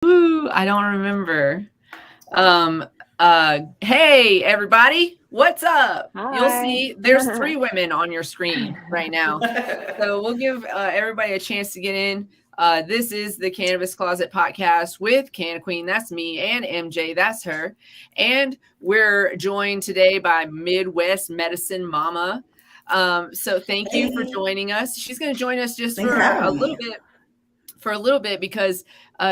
Ooh, I don't remember. Um, hey everybody, what's up? You'll Hi. see there's three women on your screen right now. So we'll give everybody a chance to get in. This is the Cannabis Closet podcast with Canna Queen, that's me, and MJ, that's her. And we're joined today by Midwest Medicine Mama. So thank you for Hey, joining us. She's going to join us just thanks for having me. for a little bit because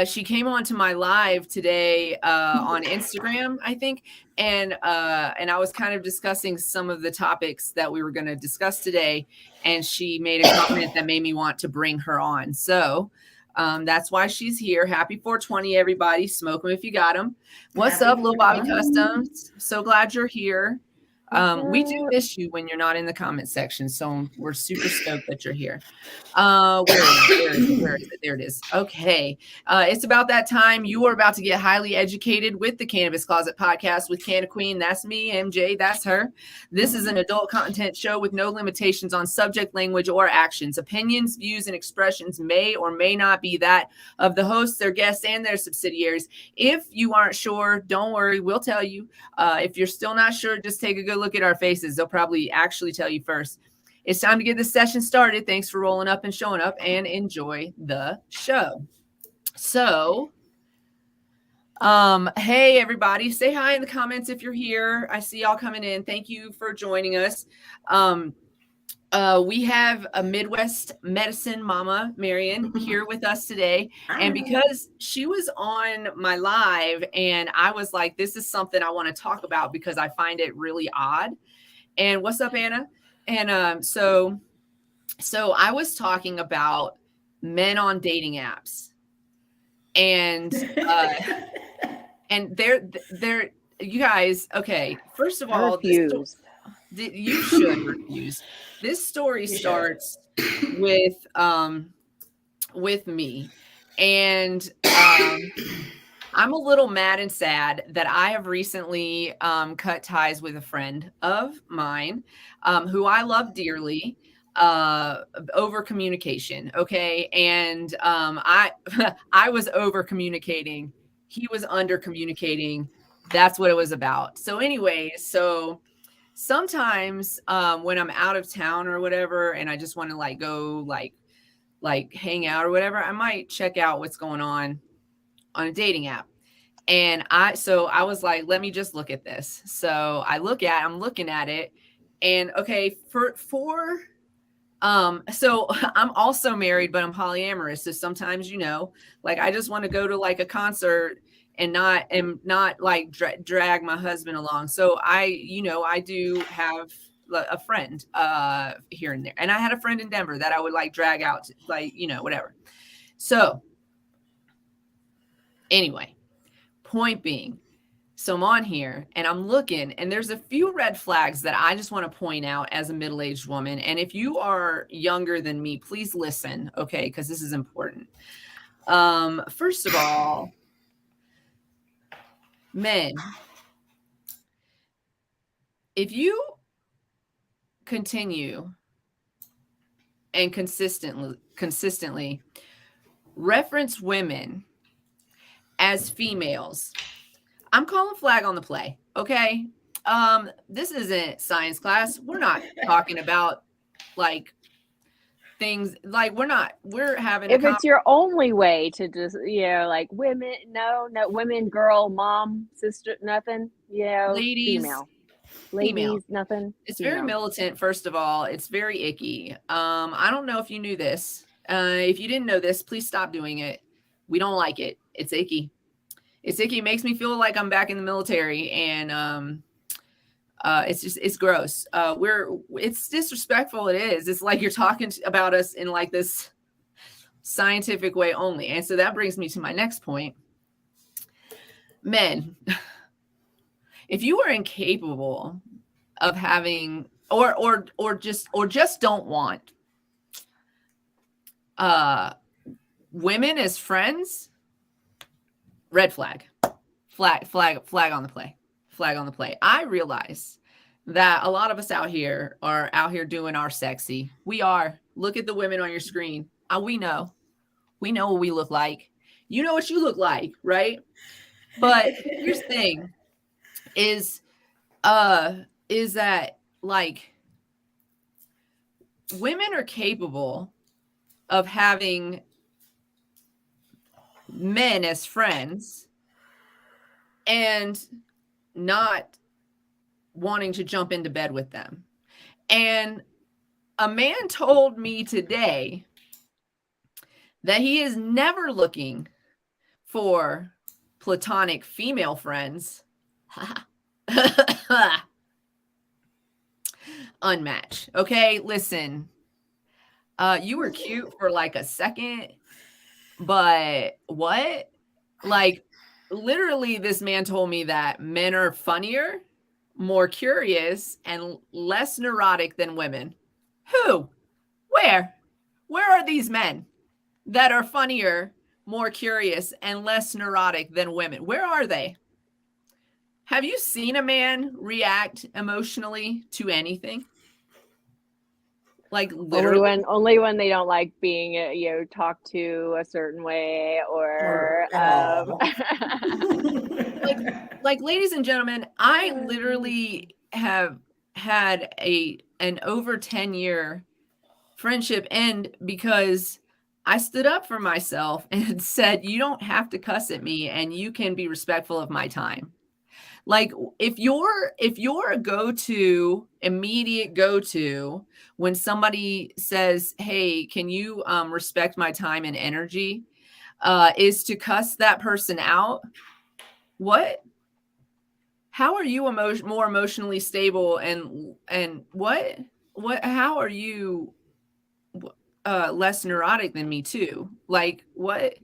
she came onto my live today on Instagram, I think, and I was kind of discussing some of the topics that we were going to discuss today, and she made a comment that made me want to bring her on. So that's why she's here. Happy 420, everybody! Smoke them if you got them. What's Happy up, Lil Bobby 420. Customs? So glad you're here. What's We do up? miss you when you're not in the comment section, so we're super stoked that you're here. Where is it? Where is it? Where is it? There it is. Okay. It's about that time. You are about to get highly educated with the Cannabis Closet podcast with Canna Queen. That's me, MJ. That's her. This is an adult content show with no limitations on subject, language, or actions. Opinions, views, and expressions may or may not be that of the hosts, their guests, and their subsidiaries. If you aren't sure, don't worry. We'll tell you. If you're still not sure, just take a good look at our faces. They'll probably actually tell you first. It's time to get this session started. Thanks for rolling up and showing up, and enjoy the show. So, hey everybody, say hi in the comments if you're here. I see y'all coming in. Thank you for joining us. We have a Midwest Medicine Mama, Marion, here with us today. And because she was on my live, and I was like, this is something I want to talk about because I find it really odd. And what's up, Anna? And so I was talking about men on dating apps, and they're you guys. Okay, first of I all, refuse. you should refuse. This story You should. starts with me, and I'm a little mad and sad that I have recently cut ties with a friend of mine who I love dearly over communication. Okay. And I was over communicating. He was under communicating. That's what it was about. So anyway, so sometimes when I'm out of town or whatever, and I just want to like go like hang out or whatever, I might check out what's going on a dating app. And I was like, let me just look at this. So I'm looking at it, and okay, so I'm also married, but I'm polyamorous. So sometimes, like I just want to go to like a concert and not like drag my husband along. So I do have a friend here and there. And I had a friend in Denver that I would like drag out to, like, whatever. So anyway, point being, so I'm on here and I'm looking, and there's a few red flags that I just want to point out as a middle-aged woman. And if you are younger than me, please listen, okay? Because this is important. First of all, men, if you continue and consistently reference women as females, I'm calling flag on the play, okay? This isn't science class. We're not talking about like things like we're having a If it's your only way to just, like women, no, women, girl, mom, sister, nothing, ladies, female. female. Ladies, nothing, It's very female. militant, first of all. It's very icky. I don't know if you knew this. If you didn't know this, please stop doing it. We don't like it. It's icky. It's icky. It makes me feel like I'm back in the military, and it's gross. It's disrespectful. It is. It's like you're talking about us in like this scientific way only. And so that brings me to my next point. Men, if you are incapable of having or just don't want women as friends, red flag. Flag on the play. Flag on the play. I realize that a lot of us out here are out here doing our sexy. We are. Look at the women on your screen. We know what we look like. You know what you look like, right? But here's the thing is that like women are capable of having men as friends and not wanting to jump into bed with them. And a man told me today that he is never looking for platonic female friends. Unmatched. Okay, listen. You were cute for like a second, but what? Like, literally, this man told me that men are funnier, more curious, and less neurotic than women. Who? Where? Where are these men that are funnier, more curious, and less neurotic than women? Where are they? Have you seen a man react emotionally to anything? Like literally? Only when they don't like being, talked to a certain way or at all. like ladies and gentlemen, I literally have had an over 10-year friendship end because I stood up for myself and said, you don't have to cuss at me and you can be respectful of my time. Like if you're a immediate go-to when somebody says, hey, can you respect my time and energy, is to cuss that person out, what? How are you more emotionally stable and what how are you less neurotic than me too? Like what?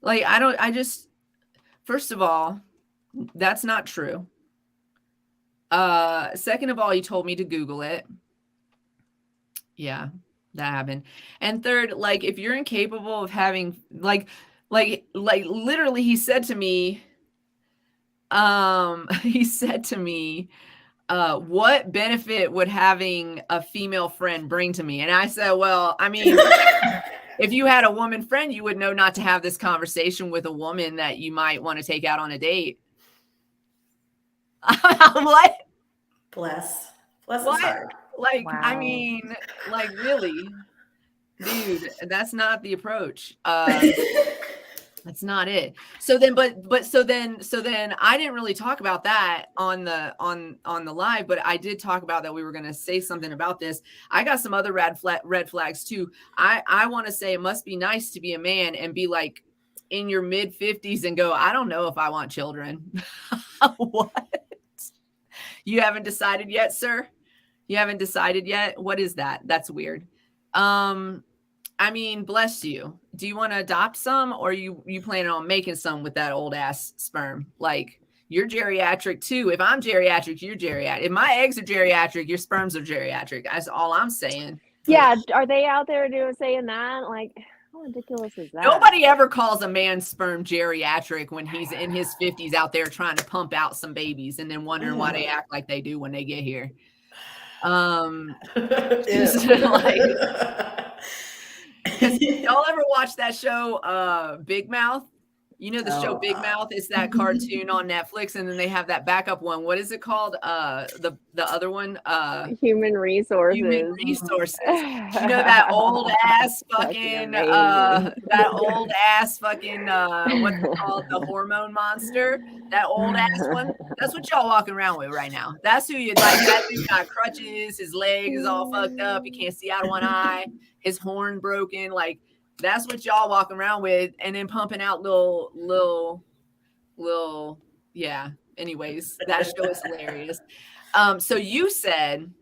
Like I just, first of all, that's not true. Second of all, you told me to Google it. Yeah, that happened. And third, like if you're incapable of having like literally he said to me, what benefit would having a female friend bring to me? And I said, well, I mean, if you had a woman friend, you would know not to have this conversation with a woman that you might want to take out on a date. What? Bless his What? heart. Like, Wow. I mean, like really, dude, that's not the approach. That's not it. So then, so then I didn't really talk about that on the live, but I did talk about that we were going to say something about this. I got some other red flags too. I want to say it must be nice to be a man and be like in your mid 50s and go, I don't know if I want children. What? You haven't decided yet, sir? You haven't decided yet? What is that? That's weird. I mean, bless you. Do you want to adopt some, or you planning on making some with that old ass sperm? Like, you're geriatric too. If I'm geriatric, you're geriatric. If my eggs are geriatric, your sperms are geriatric. That's all I'm saying. Yeah, are they out there saying that? Like, how ridiculous is that? Nobody ever calls a man's sperm geriatric when he's in his 50s out there trying to pump out some babies and then wondering why they act like they do when they get here. Y'all ever watch that show Big Mouth? You know the show Big Mouth? It's that cartoon on Netflix, and then they have that backup one. What is it called? The other one? Human Resources. Human Resources. You know that old ass fucking what's it called? The hormone monster. That old ass one. That's what y'all walking around with right now. That's who you like. That dude got crutches. His leg is all fucked up. He can't see out of one eye. His horn broken. Like, that's what y'all walking around with, and then pumping out little. Yeah. Anyways, that show is hilarious. So you said,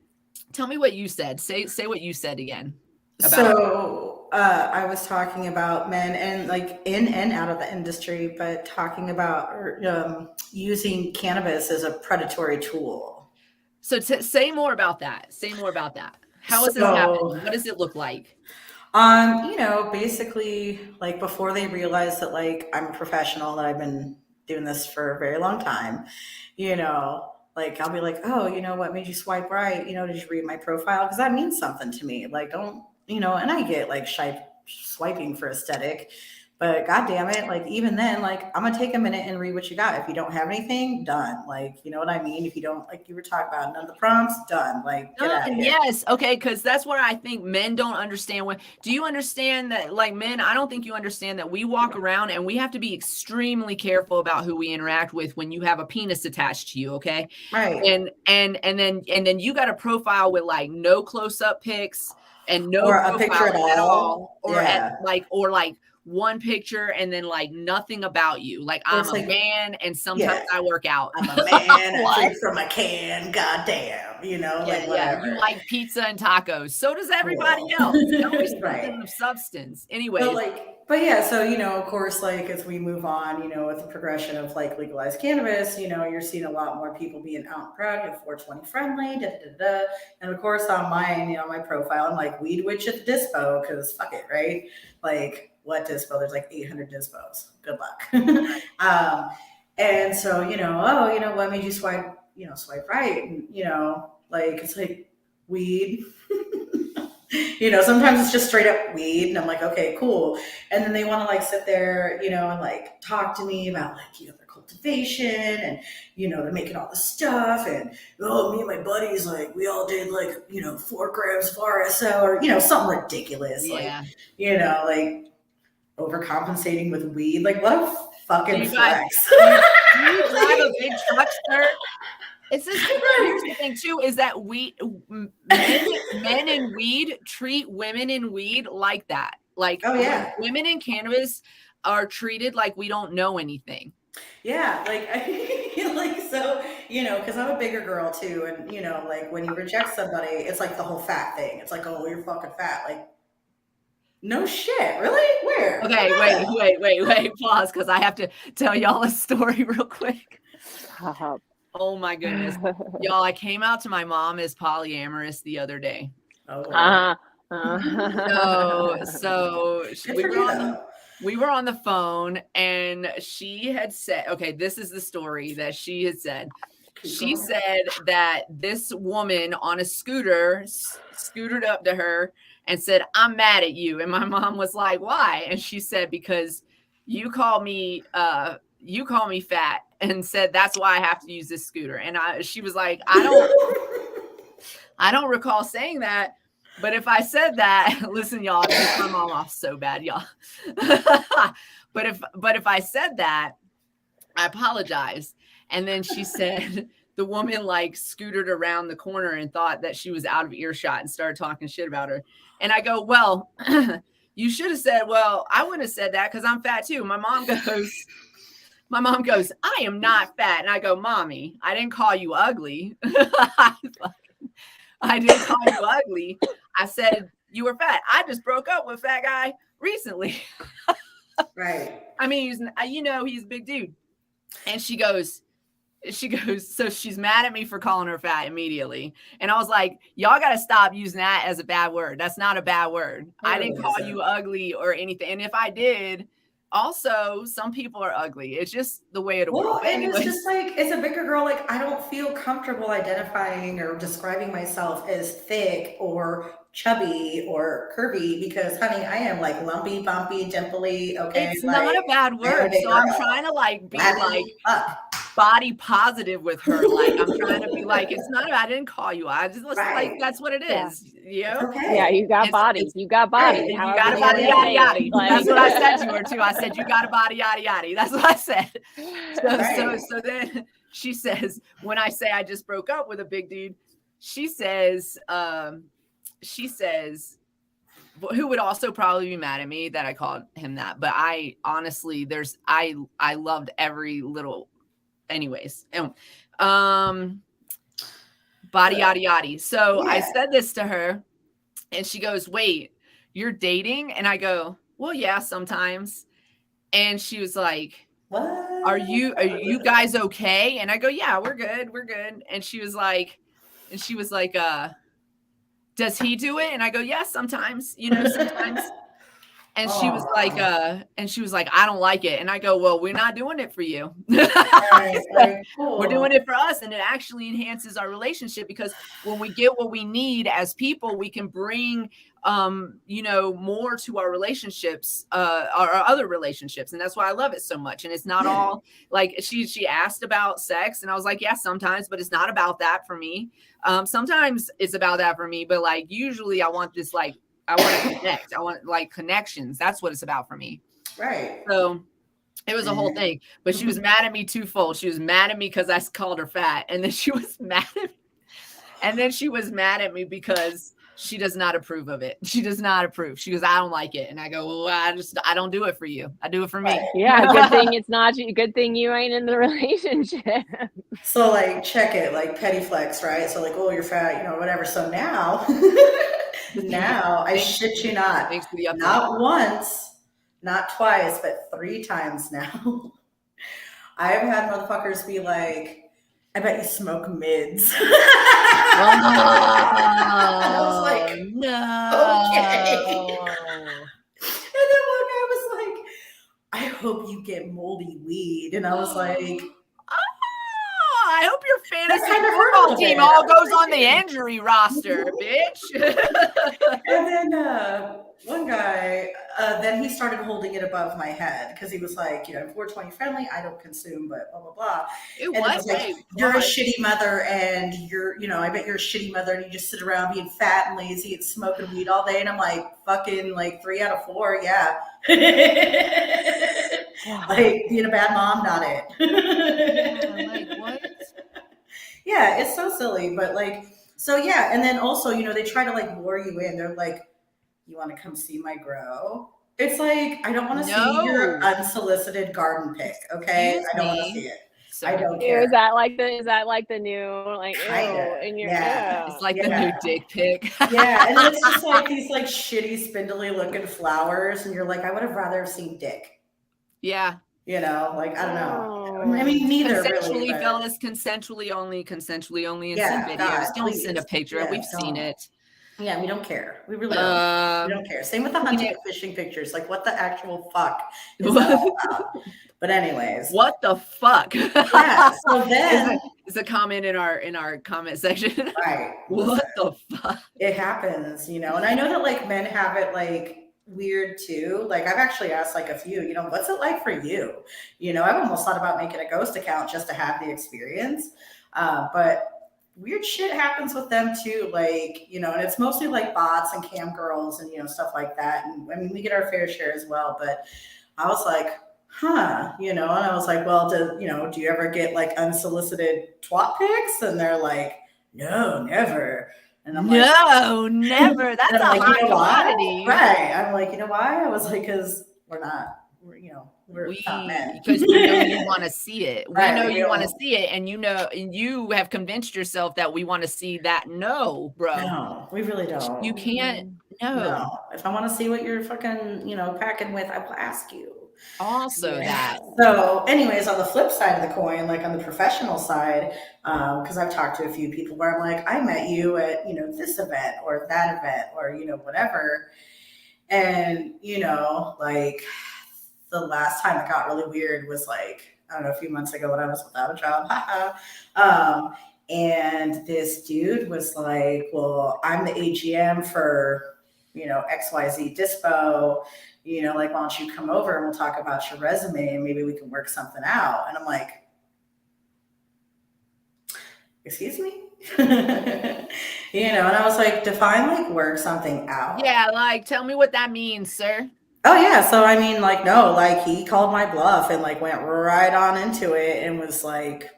tell me what you said. Say what you said again. I was talking about men and like in and out of the industry, but talking about using cannabis as a predatory tool. So say more about that. How is this happening? What does it look like? Basically, like before they realize that like I'm a professional, that I've been doing this for a very long time, like I'll be like, oh, what made you swipe right? Did you read my profile? Because that means something to me. Like, don't, and I get like swiping for aesthetic, But God damn it, like even then, like I'm gonna take a minute and read what you got. If you don't have anything, done. Like, you know what I mean? If you don't, like you were talking about, none of the prompts, done. Like, get out of here. Yes. Okay. Because that's what I think men don't understand. Do you understand that, like men, I don't think you understand that we walk around and we have to be extremely careful about who we interact with when you have a penis attached to you. Okay. Right. And then you got a profile with like no close-up pics and no Or a picture profile at all. or Yeah. like one picture and then like nothing about you. Like I'm It's a like- man and sometimes Yeah. I work out. I'm a man, I What? drink from a can, goddamn, you know, like whatever. You like pizza and tacos. So does everybody else. It's always Right. something of substance. Anyways. But yeah, so, you know, of course, like as we move on, you know, with the progression of like legalized cannabis, you know, you're seeing a lot more people being out and proud, you know, 420 friendly, da, da, da, da. And of course on mine, you know, my profile, I'm like weed witch at the dispo, because fuck it, right? Like what dispo? There's like 800 dispos. Good luck. And so, you know, oh, you know, what made you swipe right? And, you know, like it's like weed. You know, sometimes it's just straight up weed, and I'm like, okay, cool. And then they want to like sit there, you know, and like talk to me about like, you know, their cultivation and, you know, they're making all the stuff. And, oh, me and my buddies, like, we all did like, you know, 4 grams of RSO or, you know, something ridiculous. Yeah. Like, you know, like overcompensating with weed. Like, what a fucking flex. Do you drive a big truck, sir? It's just, here's the thing too, is that men in weed treat women in weed like that. Like, oh yeah, women in cannabis are treated like we don't know anything. Yeah, like like so, you know, because I'm a bigger girl too, and you know, like when you reject somebody, it's like the whole fat thing. It's like, oh, you're fucking fat. Like, no shit, really? Where? Okay, wait, pause, because I have to tell y'all a story real quick. Oh my goodness. Y'all, I came out to my mom as polyamorous the other day. Oh. So we were on the phone and she had said, okay, this is the story that she had said. She said that this woman on a scooter scootered up to her and said, "I'm mad at you." And my mom was like, "Why?" And she said, "Because you call me fat," and said, "That's why I have to use this scooter." And she was like, I don't recall saying that, but if I said that, listen, y'all, I pissed my mom off so bad, y'all. but if I said that, I apologize. And then she said the woman like scootered around the corner and thought that she was out of earshot and started talking shit about her. And I go, "Well, you should have said, well, I wouldn't have said that because I'm fat too." My mom goes, "I am not fat." And I go, "Mommy, I didn't call you ugly." I didn't call you ugly. I said you were fat. I just broke up with a fat guy recently. Right. I mean, you know, he's a big dude. And she goes, so she's mad at me for calling her fat immediately. And I was like, y'all got to stop using that as a bad word. That's not a bad word. I didn't call you ugly or anything. And if I did, also, some people are ugly. It's just the way it works. Well, and it's just like, as a bigger girl, like I don't feel comfortable identifying or describing myself as thick or chubby or curvy because, honey, I am like lumpy, bumpy, dimply. Okay, it's not a bad word. So I'm trying to like be like body positive with her. Like I'm trying to be like, it's not. I didn't call you. I just like that's what it is. Yeah. Okay. Yeah, you got bodies. You got bodies. You got a body, yada yada. That's what I said to her too. I said, "You got a body, yada yada." That's what I said. So then she says, when I say I just broke up with a big dude, she says, who would also probably be mad at me that I called him that. But I honestly, I loved every little, anyways. Body yada yada. So I said this to her and she goes, "Wait, you're dating?" And I go, "Well, yeah, sometimes." And she was like, "What? Are you guys okay?" And I go, "Yeah, we're good. We're good." And she was like, "Does he do it?" And I go, "Yes, sometimes, you know, sometimes." And she was like, "I don't like it." And I go, "Well, we're not doing it for you." Cool. We're doing it for us. And it actually enhances our relationship because when we get what we need as people, we can bring you know, more to our relationships, our other relationships. And that's why I love it so much. And it's not all like she asked about sex, and I was like, yeah, sometimes, but it's not about that for me. Sometimes it's about that for me, but like usually I want this, like, I want to connect. I want like connections. That's what it's about for me. Right. So it was a whole thing, but she was mad at me twofold. She was mad at me because I called her fat, and then she was mad at me. And then she was mad at me because she does not approve of it. She does not approve. She goes, I don't like it. And I go, well, I don't do it for you. I do it for me. Yeah, good thing it's not you. Good thing you ain't in the relationship. So like, check it, like petty flex, right? So like, oh, you're fat, you know, whatever. So now, I shit you not, Thanks for the update. not once, not twice, but 3 times now. I have had motherfuckers be like, I bet you smoke mids. Oh, I was like, no. okay. And then one guy was like, I hope you get moldy weed. And I was like, Oh, I hope your fantasy kind of football hurt a team bit. all goes on the injury roster, bitch. and then one guy, then he started holding it above my head because he was like, you know, 420 friendly, I don't consume, but blah, blah, blah. It And was like, hey, you're a God. shitty mother, and you're, you know, I bet you're a shitty mother, and you just sit around being fat and lazy and smoking weed all day. And I'm like, fucking like 3 out of 4, yeah. Like being a bad mom, not it. Yeah, like what? Yeah, it's so silly, but like, so yeah. And then also, you know, they try to like lure you in. They're like, you want to come see my grow? It's like, I don't want to see your unsolicited garden pic. Okay. Excuse I don't want to me. see it. So I don't Ew, care. is that like the new like Kinda, ew in your yeah. ew. it's like the Yeah. new dick pic. Yeah. And it's just like these like shitty, spindly looking flowers. And you're like, I would have rather have seen dick. Yeah. You know, like, I don't know. Oh. I mean, neither Consensually, really. But fellas, consensually only, and Yeah, send videos. God, Don't please. send a picture. Yeah, We've seen don't. it. Yeah, we don't care. We really don't. We Um, don't care. Same with the hunting and fishing pictures. Like, what the actual fuck is that all about? But anyways, what the fuck? yeah. So then, It's a comment in our comment section. right? What the fuck? It happens, you know. And I know that like men have it like weird too. Like I've actually asked like a few, you know, what's it like for you? You know, I've almost thought about making a ghost account just to have the experience. But weird shit happens with them too. Like, you know, and it's mostly like bots and cam girls and, you know, stuff like that. And I mean, we get our fair share as well. But I was like, huh, you know, and I was like, well, do you ever get like unsolicited twat pics? And they're like, no, never. And I'm like, No, never. That's and a I'm like, hot you know why? commodity. Right. I'm like, you know why? I was like, because we're not men. Because we know you want to see it. We Right, know we you want to don't. see it, and you know, and you have convinced yourself that we want to see that. No, bro. No, we really don't. You can't. No. No. If I want to see what you're fucking, you know, packing with, I will ask you. Also that. So anyways, on the flip side of the coin, like on the professional side, because I've talked to a few people where I'm like, I met you at, you know, this event or that event or, you know, whatever. And, you know, like the last time it got really weird was like, I don't know, a few months ago when I was without a job. And this dude was like, well, I'm the AGM for, you know, XYZ Dispo, you know, like, why don't you come over and we'll talk about your resume and maybe we can work something out. And I'm like, excuse me? You know, and I was like, define like work something out. Yeah, like tell me what that means, sir. Oh yeah. So I mean, like, no, like he called my bluff and like went right on into it and was like,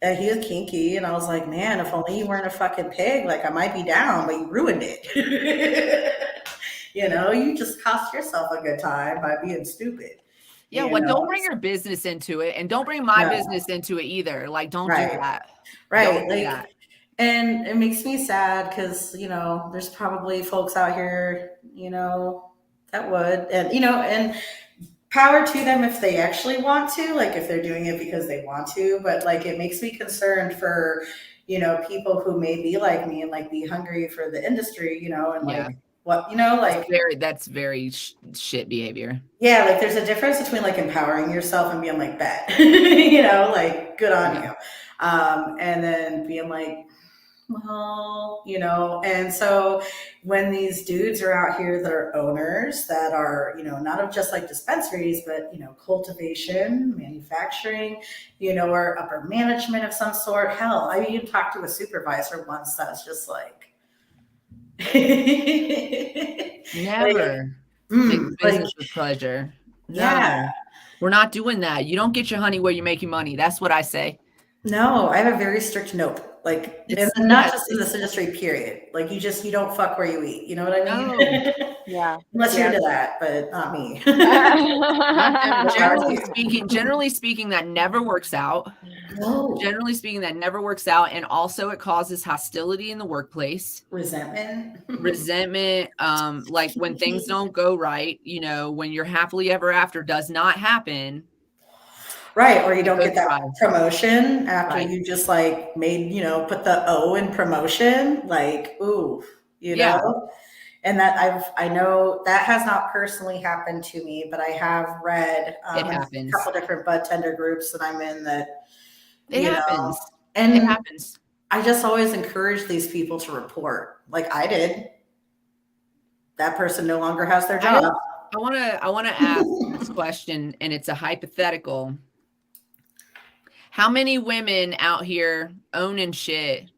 he was kinky, and I was like, man, if only you weren't a fucking pig, like I might be down, but you ruined it. You know, you just cost yourself a good time by being stupid. Yeah, well, don't bring your business into it, and don't bring my business into it either. Like, don't do that. Right. Don't do like, that. And it makes me sad because, you know, there's probably folks out here, you know, that would, and, you know, and power to them if they actually want to, like if they're doing it because they want to, but like it makes me concerned for, you know, people who may be like me and like be hungry for the industry, you know, and like what, you know, like that's very shit behavior. Yeah, like there's a difference between like empowering yourself and being like, bet, you know, like good on you. And then being like, well, and so when these dudes are out here that are owners that are, not of just like dispensaries, but, cultivation, manufacturing, or upper management of some sort. Hell, I even talked to a supervisor once that's just like, Never like, mix business with pleasure. yeah. No, we're not doing that. You don't get your honey where you're making money. That's what I say. No, I have a very strict nope. Like, and not just in this industry, period. Like, you don't fuck where you eat. You know what I mean? No. Yeah. Unless you're into that, but not me. Generally speaking, that never works out. No. Generally speaking, that never works out. And also it causes hostility in the workplace. Resentment. Like when things don't go right, when your happily ever after does not happen. Right. Or you don't get that promotion after you just like made, put the O in promotion. Like, ooh, know? And that I know that has not personally happened to me, but I have read a couple different bud tender groups that I'm in that it happens. And it happens. I just always encourage these people to report, like I did. That person no longer has their job. I want to ask this question, and it's a hypothetical. How many women out here owning shit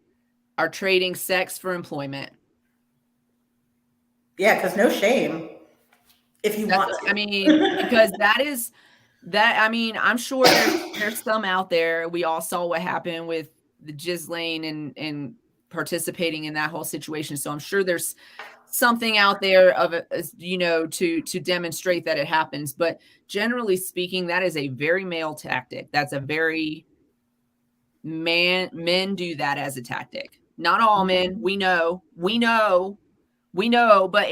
are trading sex for employment? Yeah, because no shame. If you want to. I mean, because I'm sure there's some out there. We all saw what happened with the Ghislaine and participating in that whole situation. So I'm sure there's something out there of to demonstrate that it happens. But generally speaking, that is a very male tactic. That's a very men do that as a tactic. Not all men. We know. But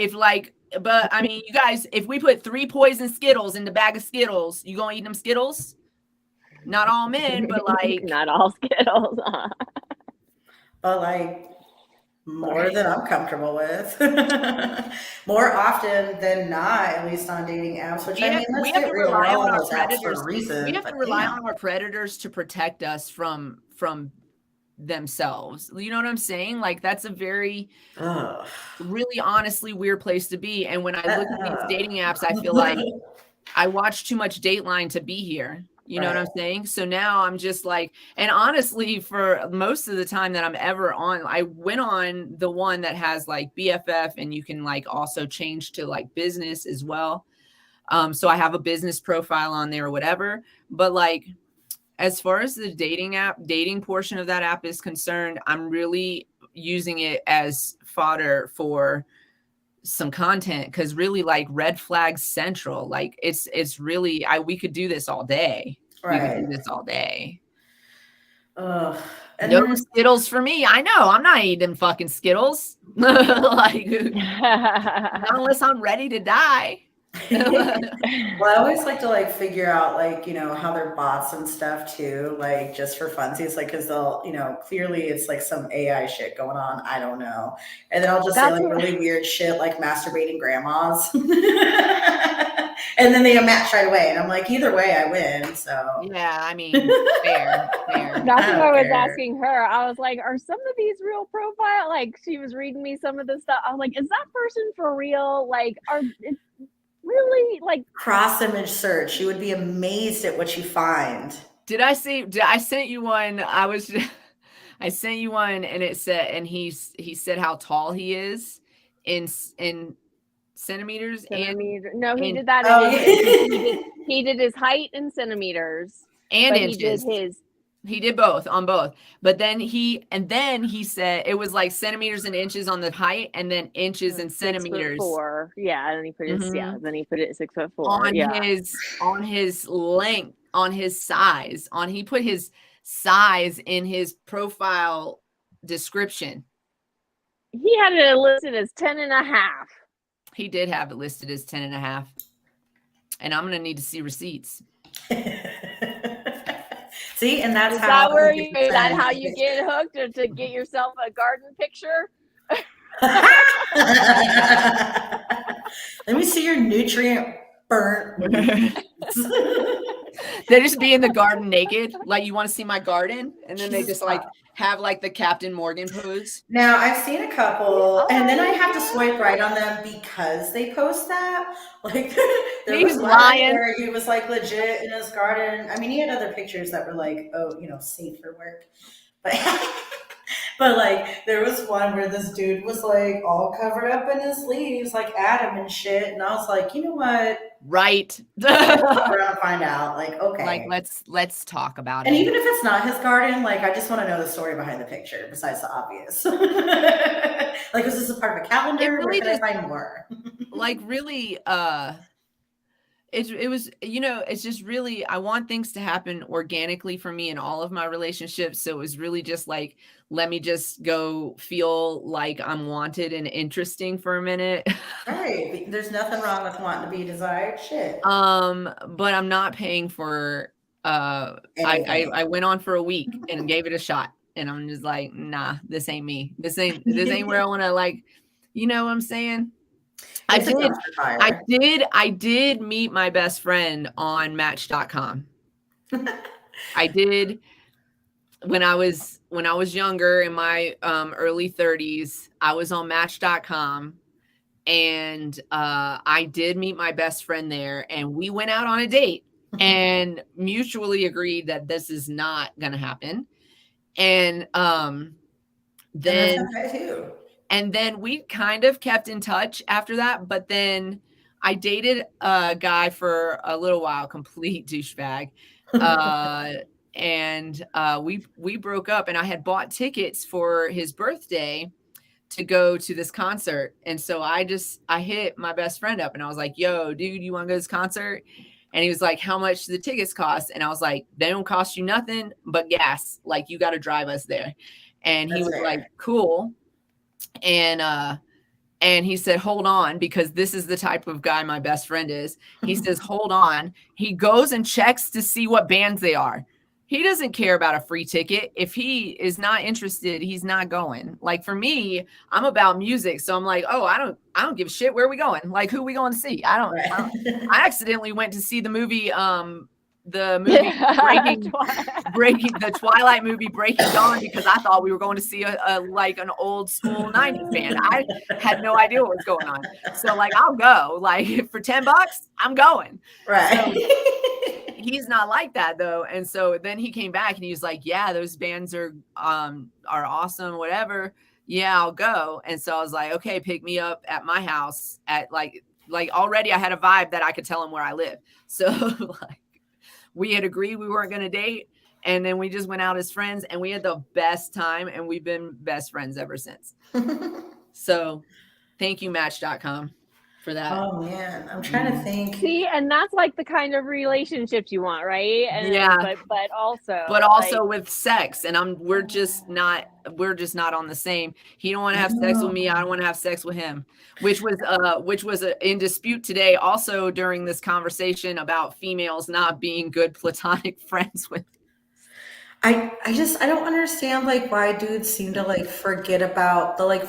I mean, you guys, if we put 3 poison Skittles in the bag of Skittles, you gonna eat them Skittles? Not all men, but like not all Skittles. But like more than I'm comfortable with. More often than not, at least on dating apps, which we have to rely on our predators. We have to rely on our predators to protect us from themselves. You know what I'm saying? Like that's a very really honestly weird place to be. And when I look at these dating apps, I feel like I watch too much Dateline to be here. You know what I'm saying? So now I'm just like, and honestly, for most of the time that I'm ever on, I went on the one that has like BFF, and you can like also change to like business as well. So I have a business profile on there or whatever, but like, as far as the dating portion of that app is concerned, I'm really using it as fodder for some content, because really like red flag central, like it's really we could do this all day. We could do this all day. No Skittles for me. I know I'm not eating fucking Skittles. Like not unless I'm ready to die. Well, I always like to like figure out like, how they're bots and stuff too, like just for funsies, like because they'll, clearly it's like some AI shit going on. I don't know. And then I'll just say like really weird shit like masturbating grandmas. And then they match right away. And I'm like, either way I win. So yeah, I mean, fair. That's what I was asking her. I was like, are some of these real profile? Like she was reading me some of the stuff. I was like, is that person for real? Like it's really like cross image search. You would be amazed at what you find. I sent you one. I sent you one, and it said, and he said how tall he is in centimeters. No, he did that. He did his height in centimeters and inches. He did both on both. But then he said it was like centimeters and inches on the height, and then inches and centimeters. 6'4". Yeah, and then he put his then he put it at 6'4". On his length, on his size, he put his size in his profile description. He had it listed as 10.5. He did have it listed as 10.5. And I'm gonna need to see receipts. See, and that's how you get hooked, or to get yourself a garden picture? Let me see your nutrient burnt. They just be in the garden naked, like, you want to see my garden, and then they just like have like the Captain Morgan pose. Now I've seen a couple, and then I have to swipe right on them because they post that. Like there He's was one lying. where he was like legit in his garden. I mean, he had other pictures that were like, oh, safe for work, but but like there was one where this dude was like all covered up in his leaves, like Adam and shit, and I was like, you know what? Right. We're gonna find out. Like, okay. Like, let's talk about And it. even if it's not his garden, like I just want to know the story behind the picture, besides the obvious. Like, was this a part of a calendar? It really Where can I find more? Like, really, it was, it's just really, I want things to happen organically for me in all of my relationships. So it was really just like, let me just go feel like I'm wanted and interesting for a minute. Right. There's nothing wrong with wanting to be desired. Shit. But I'm not paying for, Anything. I went on for a week and gave it a shot, and I'm just like, nah, this ain't me. This ain't where I want to, like, you know what I'm saying? I It's a did. dumpster fire. I did meet my best friend on Match.com. I did when I was younger, in my early 30s. I was on Match.com, and I did meet my best friend there, and we went out on a date and mutually agreed that this is not going to happen. And then And that's okay too. and then we kind of kept in touch after that. But then I dated a guy for a little while, complete douchebag. And we broke up, and I had bought tickets for his birthday to go to this concert. And so I hit my best friend up, and I was like, yo, dude, you want to go to this concert? And he was like, how much do the tickets cost? And I was like, they don't cost you nothing but gas. Like, you got to drive us there. And he That's was fair. like, cool. And he said, hold on, because this is the type of guy my best friend is. He says, hold on. He goes and checks to see what bands they are. He doesn't care about a free ticket. If he is not interested, he's not going. Like, for me, I'm about music. So I'm like, oh, I don't give a shit. Where are we going? Like, who are we going to see? I I accidentally went to see the movie, the Twilight movie Breaking Dawn, because I thought we were going to see a like an old school 90s band. I had no idea what was going on. So like, I'll go, like, for $10, I'm going. Right. So, he's not like that though. And so then he came back and he was like, yeah, those bands are awesome, whatever. Yeah, I'll go. And so I was like, okay, pick me up at my house at like already I had a vibe that I could tell him where I live. So like, we had agreed we weren't going to date. And then we just went out as friends, and we had the best time, and we've been best friends ever since. So thank you, Match.com, for that. Oh man, I'm trying to think. See, and that's like the kind of relationships you want, right? And Yeah. but also Like, with sex, and we're just not on the same. He don't want to have sex with me. I don't want to have sex with him, which was in dispute today, also during this conversation about females not being good platonic friends with. I don't understand like why dudes seem to like forget about the like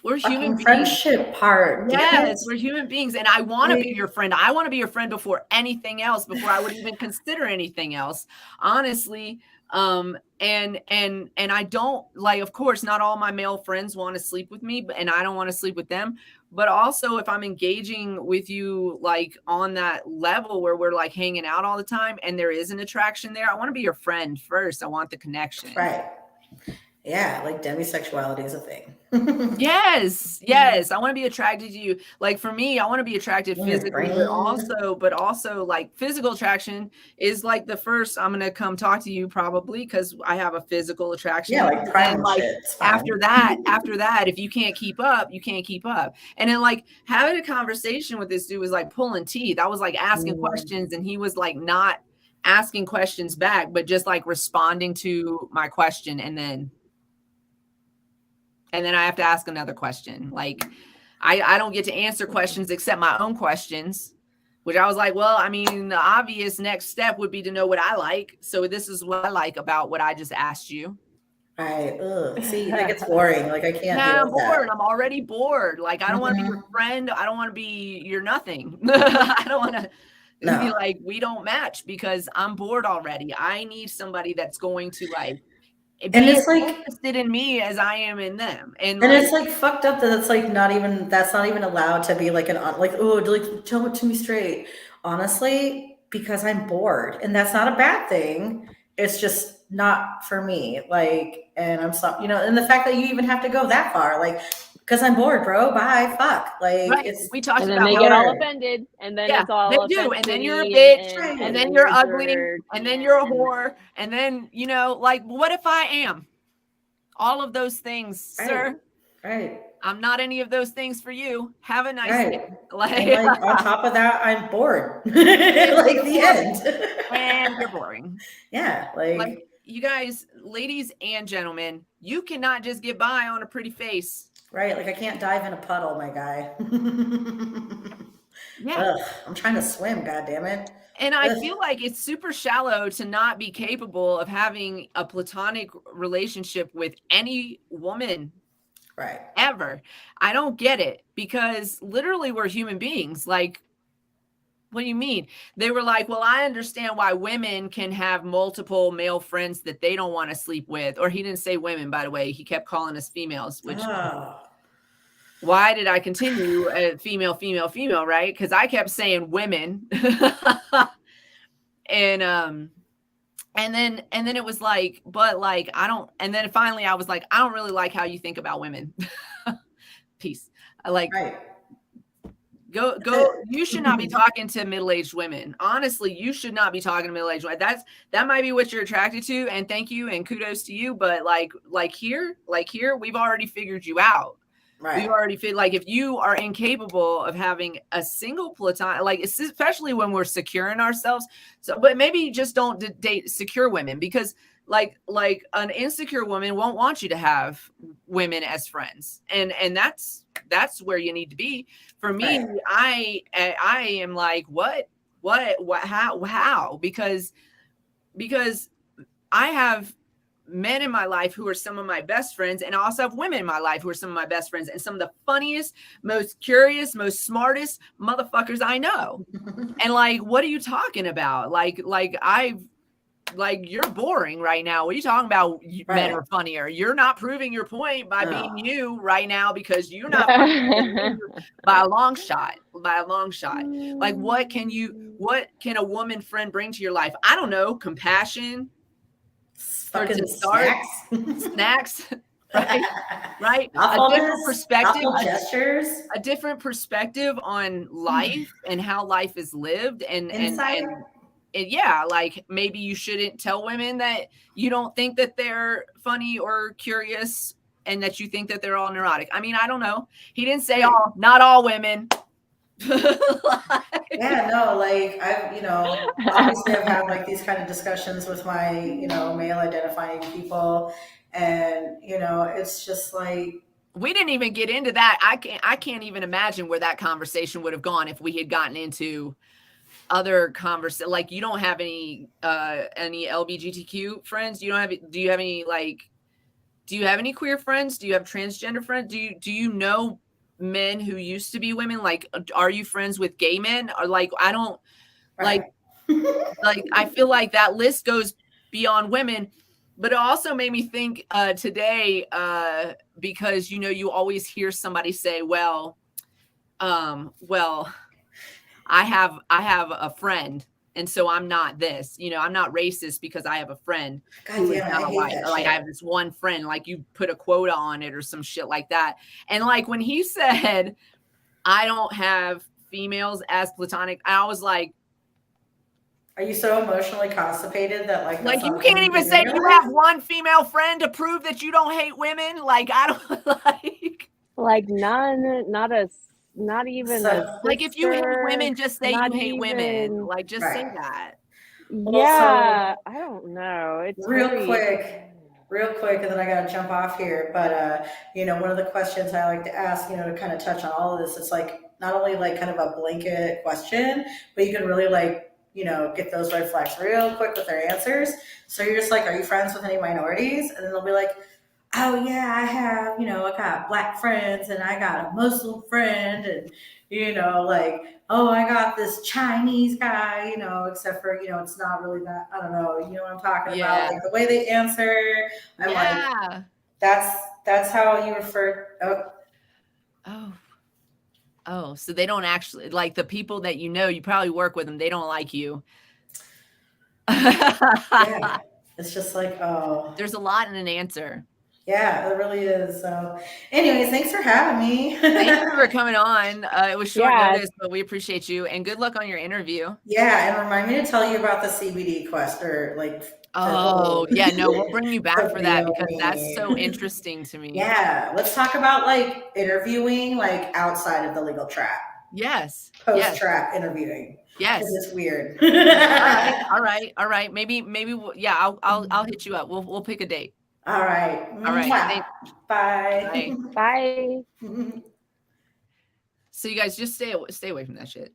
We're human beings. friendship part. Yes, we're human beings, and I want to be your friend. I want to be your friend before anything else, before I would even consider anything else, honestly. And I don't, like, of course, not all my male friends want to sleep with me, and I don't want to sleep with them. But also, if I'm engaging with you like on that level where we're like hanging out all the time and there is an attraction there, I want to be your friend first. I want the connection. Right. Yeah, like demisexuality is a thing. Yes. I want to be attracted to you. Like, for me, I want to be attracted physically, but also like physical attraction is like the first. I'm gonna come talk to you probably because I have a physical attraction. Yeah, like prime like shit. after that, if you can't keep up, you can't keep up. And then like having a conversation with this dude was like pulling teeth. I was like asking questions, and he was like not asking questions back, but just like responding to my question, and then I have to ask another question. Like, I don't get to answer questions except my own questions, which I was like, well, I mean, the obvious next step would be to know what I like. So this is what I like about what I just asked you. Right. Ugh. See, that gets boring. Like, I can't. Yeah, I'm deal with bored. that. I'm already bored. Like, I don't want to be your friend. I don't want to be your nothing. I don't want to. No. Like, we don't match because I'm bored already. I need somebody that's going to like And be it's as like, interested in me as I am in them. And and like, it's like fucked up that it's like not even, that's not even allowed to be like like, oh, like tell it to me straight. Honestly, because I'm bored, and that's not a bad thing. It's just not for me. Like, and I'm so, and the fact that you even have to go that far, like, because I'm bored, bro. Bye, fuck. Like, right, it's we talked And then about they how get all hard. offended, and then yeah, it's all they do. offense And then you're a city, bitch, Right. and then and you're you're a ugly, jerk, and then you're a and whore, and then, like, what if I am all of those things, sir? Right. I'm not any of those things for you. Have a nice day. Right. Like, And like on top of that, I'm bored. Like the end. and you're boring. Yeah. Like, you guys, ladies and gentlemen, you cannot just get by on a pretty face. Right. Like I can't dive in a puddle, my guy. Yeah. Ugh, I'm trying to swim, god damn it. And I Ugh. feel like it's super shallow to not be capable of having a platonic relationship with any woman Right. ever. I don't get it, because literally we're human beings. Like, what do you mean? They were like, well, I understand why women can have multiple male friends that they don't want to sleep with. Or he didn't say women, by the way. He kept calling us females, which Oh. why did I continue female, female, female, right? Because I kept saying women. And then it was like, but like, I don't, and then finally I was like, I don't really like how you think about women. Peace. I like, Right. go, you should not be talking to middle-aged women. Honestly, you should not be talking to middle-aged women. That might be what you're attracted to, and thank you and kudos to you. But like here, we've already figured you out. Right. We already feel like if you are incapable of having a single platonic, like especially when we're secure in ourselves. So, but maybe you just don't date secure women, because like an insecure woman won't want you to have women as friends, and that's where you need to be. For me, Right. I am like, what, how, because I have men in my life who are some of my best friends, and I also have women in my life who are some of my best friends, and some of the funniest, most curious, most smartest motherfuckers I know. And like, what are you talking about? Like you're boring right now. What are you talking about? Men are funnier. You're not proving your point by being you right now, because you're not by a long shot. Like, what can a woman friend bring to your life? I don't know. Compassion. Fucking snacks. Right. A different perspective, gestures, a different perspective on life and how life is lived, and yeah, like maybe you shouldn't tell women that you don't think that they're funny or curious, and that you think that they're all neurotic. I mean, I don't know. He didn't say not all women. Yeah, no, like obviously I've had like these kind of discussions with my, male identifying people, and it's just like, we didn't even get into that. I can't even imagine where that conversation would have gone if we had gotten into other conversation. Like, you don't have any LGBTQ friends? Do you have any queer friends? Do you have transgender friends? Do you know men who used to be women? Like, are you friends with gay men? Or like, I don't like I feel like that list goes beyond women. But it also made me think today, because you always hear somebody say, well, I have a friend, and so I'm not this. I'm not racist because I have a friend who is not white. Or like, I have this one friend, like you put a quota on it or some shit like that. And like when he said, I don't have females as platonic, I was like, are you so emotionally constipated that like you can't even say you have one female friend to prove that you don't hate women? Like, I don't like none, not even like, if you hate women, just say you hate women. Like, just say that. Yeah, I don't know. It's real quick, and then I gotta jump off here. But one of the questions I like to ask, to kind of touch on all of this, it's like not only like kind of a blanket question, but you can really like get those red flags real quick with their answers. So you're just like, are you friends with any minorities? And then they'll be like, oh yeah, I have, I got Black friends, and I got a Muslim friend, and you know, like, oh, I got this Chinese guy, you know, except for, you know, it's not really that, I don't know, you know what I'm talking Yeah. about? Like the way they answer, I'm like, Yeah. that's how you refer. Oh. Oh, so they don't actually like the people that you know, you probably work with them, they don't like you. Yeah. It's just like, oh. There's a lot in an answer. Yeah, it really is. So, anyways, thanks for having me. Thank you for coming on. It was short Yeah. notice, but we appreciate you, and good luck on your interview. Yeah, and remind me to tell you about the CBD quest or like. Oh, yeah, no, we'll bring you back for that real because that's me. so interesting to me. Yeah, let's talk about like interviewing like outside of the legal track, Yes. post Yes. track interviewing. Yes. Because it's weird. All right. Maybe yeah, I'll hit you up. We'll pick a date. All right. All right. Mwah. Bye. Bye. So you guys just stay away from that shit.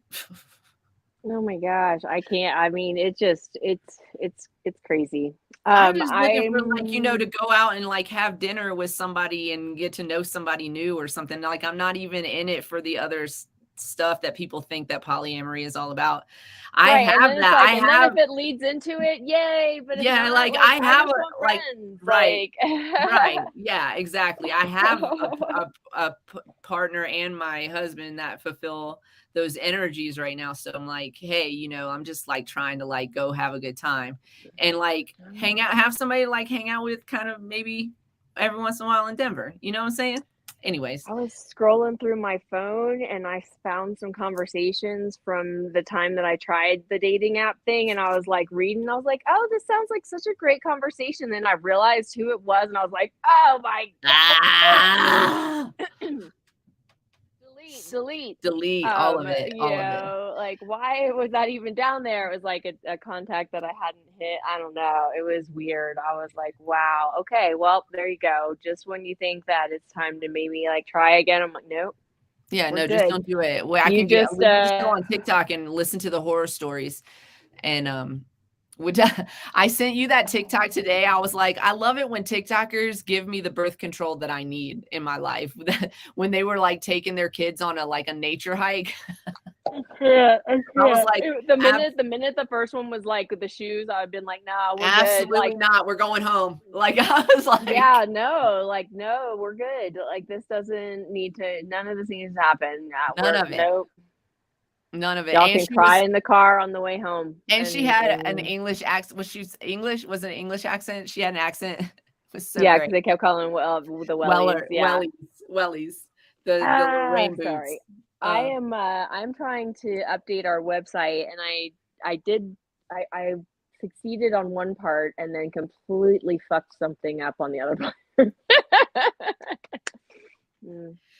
Oh my gosh, I can't. I mean, it's crazy. I'm just looking for like, you know, to go out and like have dinner with somebody and get to know somebody new or something. Like I'm not even in it for the other stuff that people think that polyamory is all about. I have that. Like, I have. Then if it leads into it, yay! But yeah, like I have like right, like right, yeah, exactly. I have a partner and my husband that fulfill those energies right now. So I'm like, hey, you know, I'm just like trying to like go have a good time and like hang out, have somebody to like hang out with kind of maybe every once in a while in Denver. You know what I'm saying? Anyways, I was scrolling through my phone and I found some conversations from the time that I tried the dating app thing, and I was like reading, I was like, oh, this sounds like such a great conversation. Then I realized who it was and I was like, oh my God. delete all of it. All of it. Like, why was that even down there? It was like a contact that I hadn't hit. I don't know. It was weird. I was like, wow, okay, well, there you go. Just when you think that it's time to maybe like try again, I'm like, nope. Yeah, no, just don't do it. Well, we can just go on TikTok and listen to the horror stories. And I sent you that TikTok today. I was like, I love it when TikTokers give me the birth control that I need in my life. When they were like taking their kids on a nature hike. Yeah, I was like, the minute the first one was like the shoes, I've been like, nah, we're absolutely good. not. We're going home. Like I was like, yeah, no, we're good. Like this doesn't need to. None of this needs to happen. None of it. Nope. None of it. Y'all can cry in the car on the way home. And she had an English accent. Was she English? Was it an English accent? She had an accent. It was so yeah, because they kept calling the wellies. Wellies. The rain boots. Sorry. I'm trying to update our website, and I succeeded on one part and then completely fucked something up on the other part.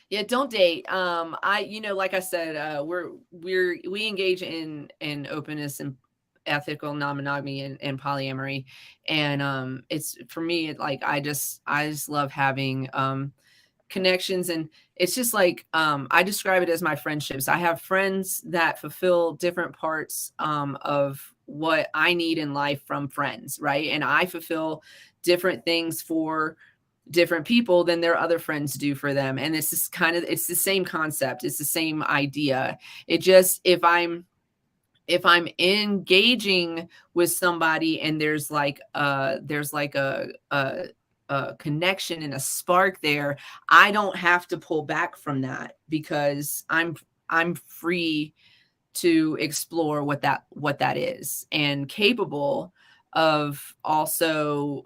Yeah, don't date. Like I said, we engage in openness and ethical non-monogamy and polyamory. And it's for me, like I just love having connections, and it's just like I describe it as my friendships. I have friends that fulfill different parts of what I need in life from friends, right? And I fulfill different things for different people than their other friends do for them. And it's just it's the same concept. It's the same idea. It just, if I'm engaging with somebody and there's like a connection and a spark there, I don't have to pull back from that because I'm free to explore what that is, and capable of also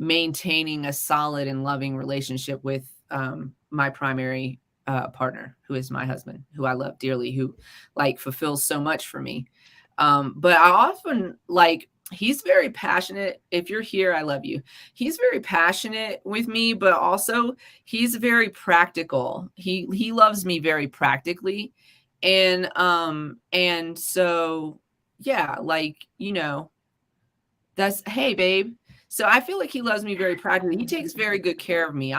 maintaining a solid and loving relationship with my primary partner, who is my husband, who I love dearly, who like fulfills so much for me. But I often he's very passionate. If you're here, I love you. He's very passionate with me, but also he's very practical. He loves me very practically. And so, yeah, that's, hey, babe. So I feel like he loves me very practically. He takes very good care of me.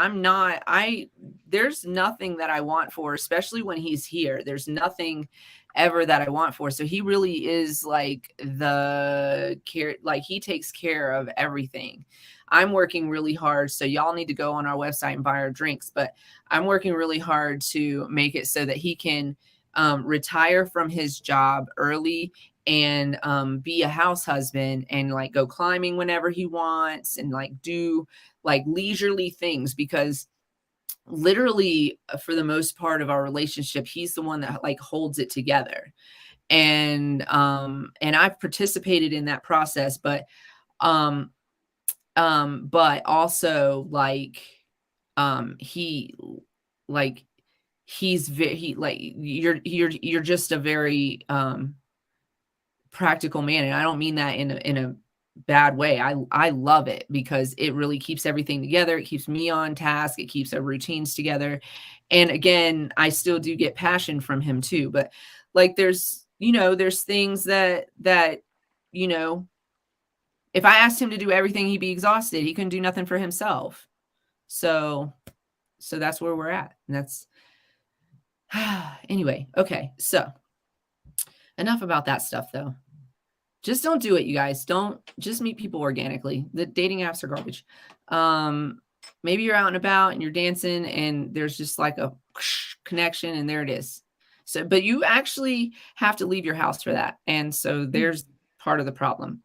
There's nothing that I want for, especially when he's here. There's nothing ever that I want for. So he really is like the care, like he takes care of everything. I'm working really hard. So y'all need to go on our website and buy our drinks, but I'm working really hard to make it so that he can retire from his job early and be a house husband and like go climbing whenever he wants and like do like leisurely things, because literally for the most part of our relationship, he's the one that like holds it together. And I've participated in that process, um but also like he like he's very he like you're just a very practical man, and I don't mean that in a bad way. I love it because it really keeps everything together. It keeps me on task. It keeps our routines together. And again, I still do get passion from him too, but like there's, you know, there's things that you know, if I asked him to do everything, he'd be exhausted. He couldn't do nothing for himself. So that's where we're at. And that's anyway, okay. So enough about that stuff though. Just don't do it, you guys. Don't just meet people organically. The dating apps are garbage. Maybe you're out and about and you're dancing and there's just like a connection and there it is. So, but you actually have to leave your house for that. And so there's part of the problem.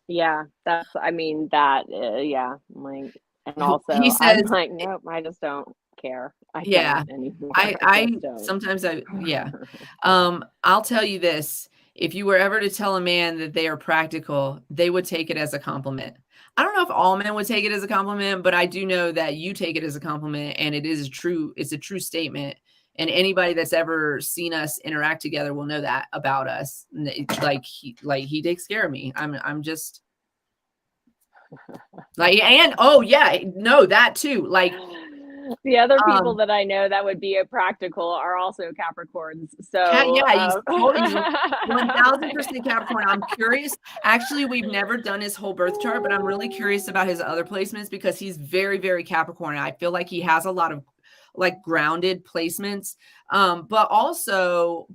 Yeah, that's, I mean, that, yeah, like, and also He says, I'm like, nope, I just don't care. I yeah, don't anymore. I just don't. sometimes yeah. I'll tell you this. If you were ever to tell a man that they are practical, they would take it as a compliment. I don't know if all men would take it as a compliment, but I do know that you take it as a compliment, and it's a true statement. And anybody that's ever seen us interact together will know that about us. Like he takes care of me. I'm just like, and oh yeah, no, that too. Like the other people that I know that would be a practical are also Capricorns. So yeah, he's totally 1000% Capricorn. I'm curious. Actually, we've never done his whole birth chart, but I'm really curious about his other placements because he's very, very Capricorn. I feel like he has a lot of like grounded placements. But also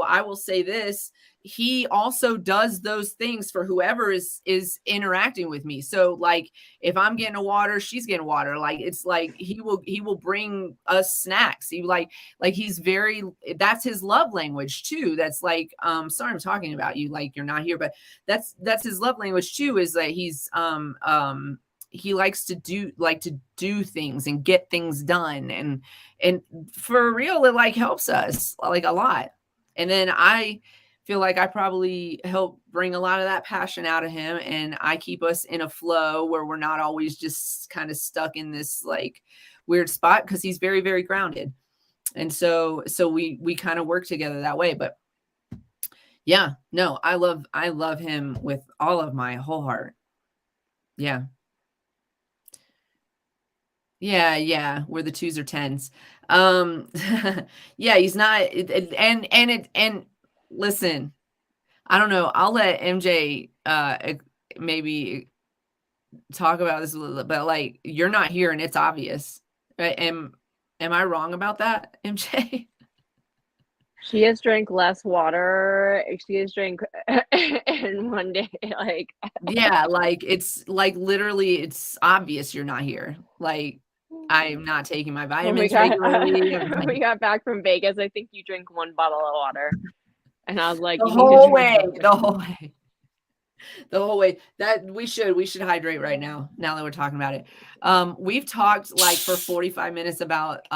I will say this, he also does those things for whoever is interacting with me. So like if I'm getting a water, she's getting water. Like it's like he will bring us snacks. He like he's very, that's his love language too. That's like sorry I'm talking about you like you're not here, but that's his love language too, is that he's he likes to do things and get things done, and for real it like helps us like a lot. And then I feel like I probably help bring a lot of that passion out of him, and I keep us in a flow where we're not always just kind of stuck in this like weird spot, because he's very, very grounded. And so we kind of work together that way. But yeah, no, I love him with all of my whole heart. Yeah. Yeah, where the 2s or 10s. Yeah, he's not, and listen, I don't know. I'll let MJ maybe talk about this a little, but like you're not here and it's obvious. Right? Am I wrong about that, MJ? she has drank less water. She has drank in one day, like yeah, like it's like literally it's obvious you're not here. Like I'm not taking my vitamins regularly. When we got back from Vegas, I think you drank 1 bottle of water. And I was like, the whole way. That we should hydrate right now that we're talking about it. We've talked like for 45 minutes about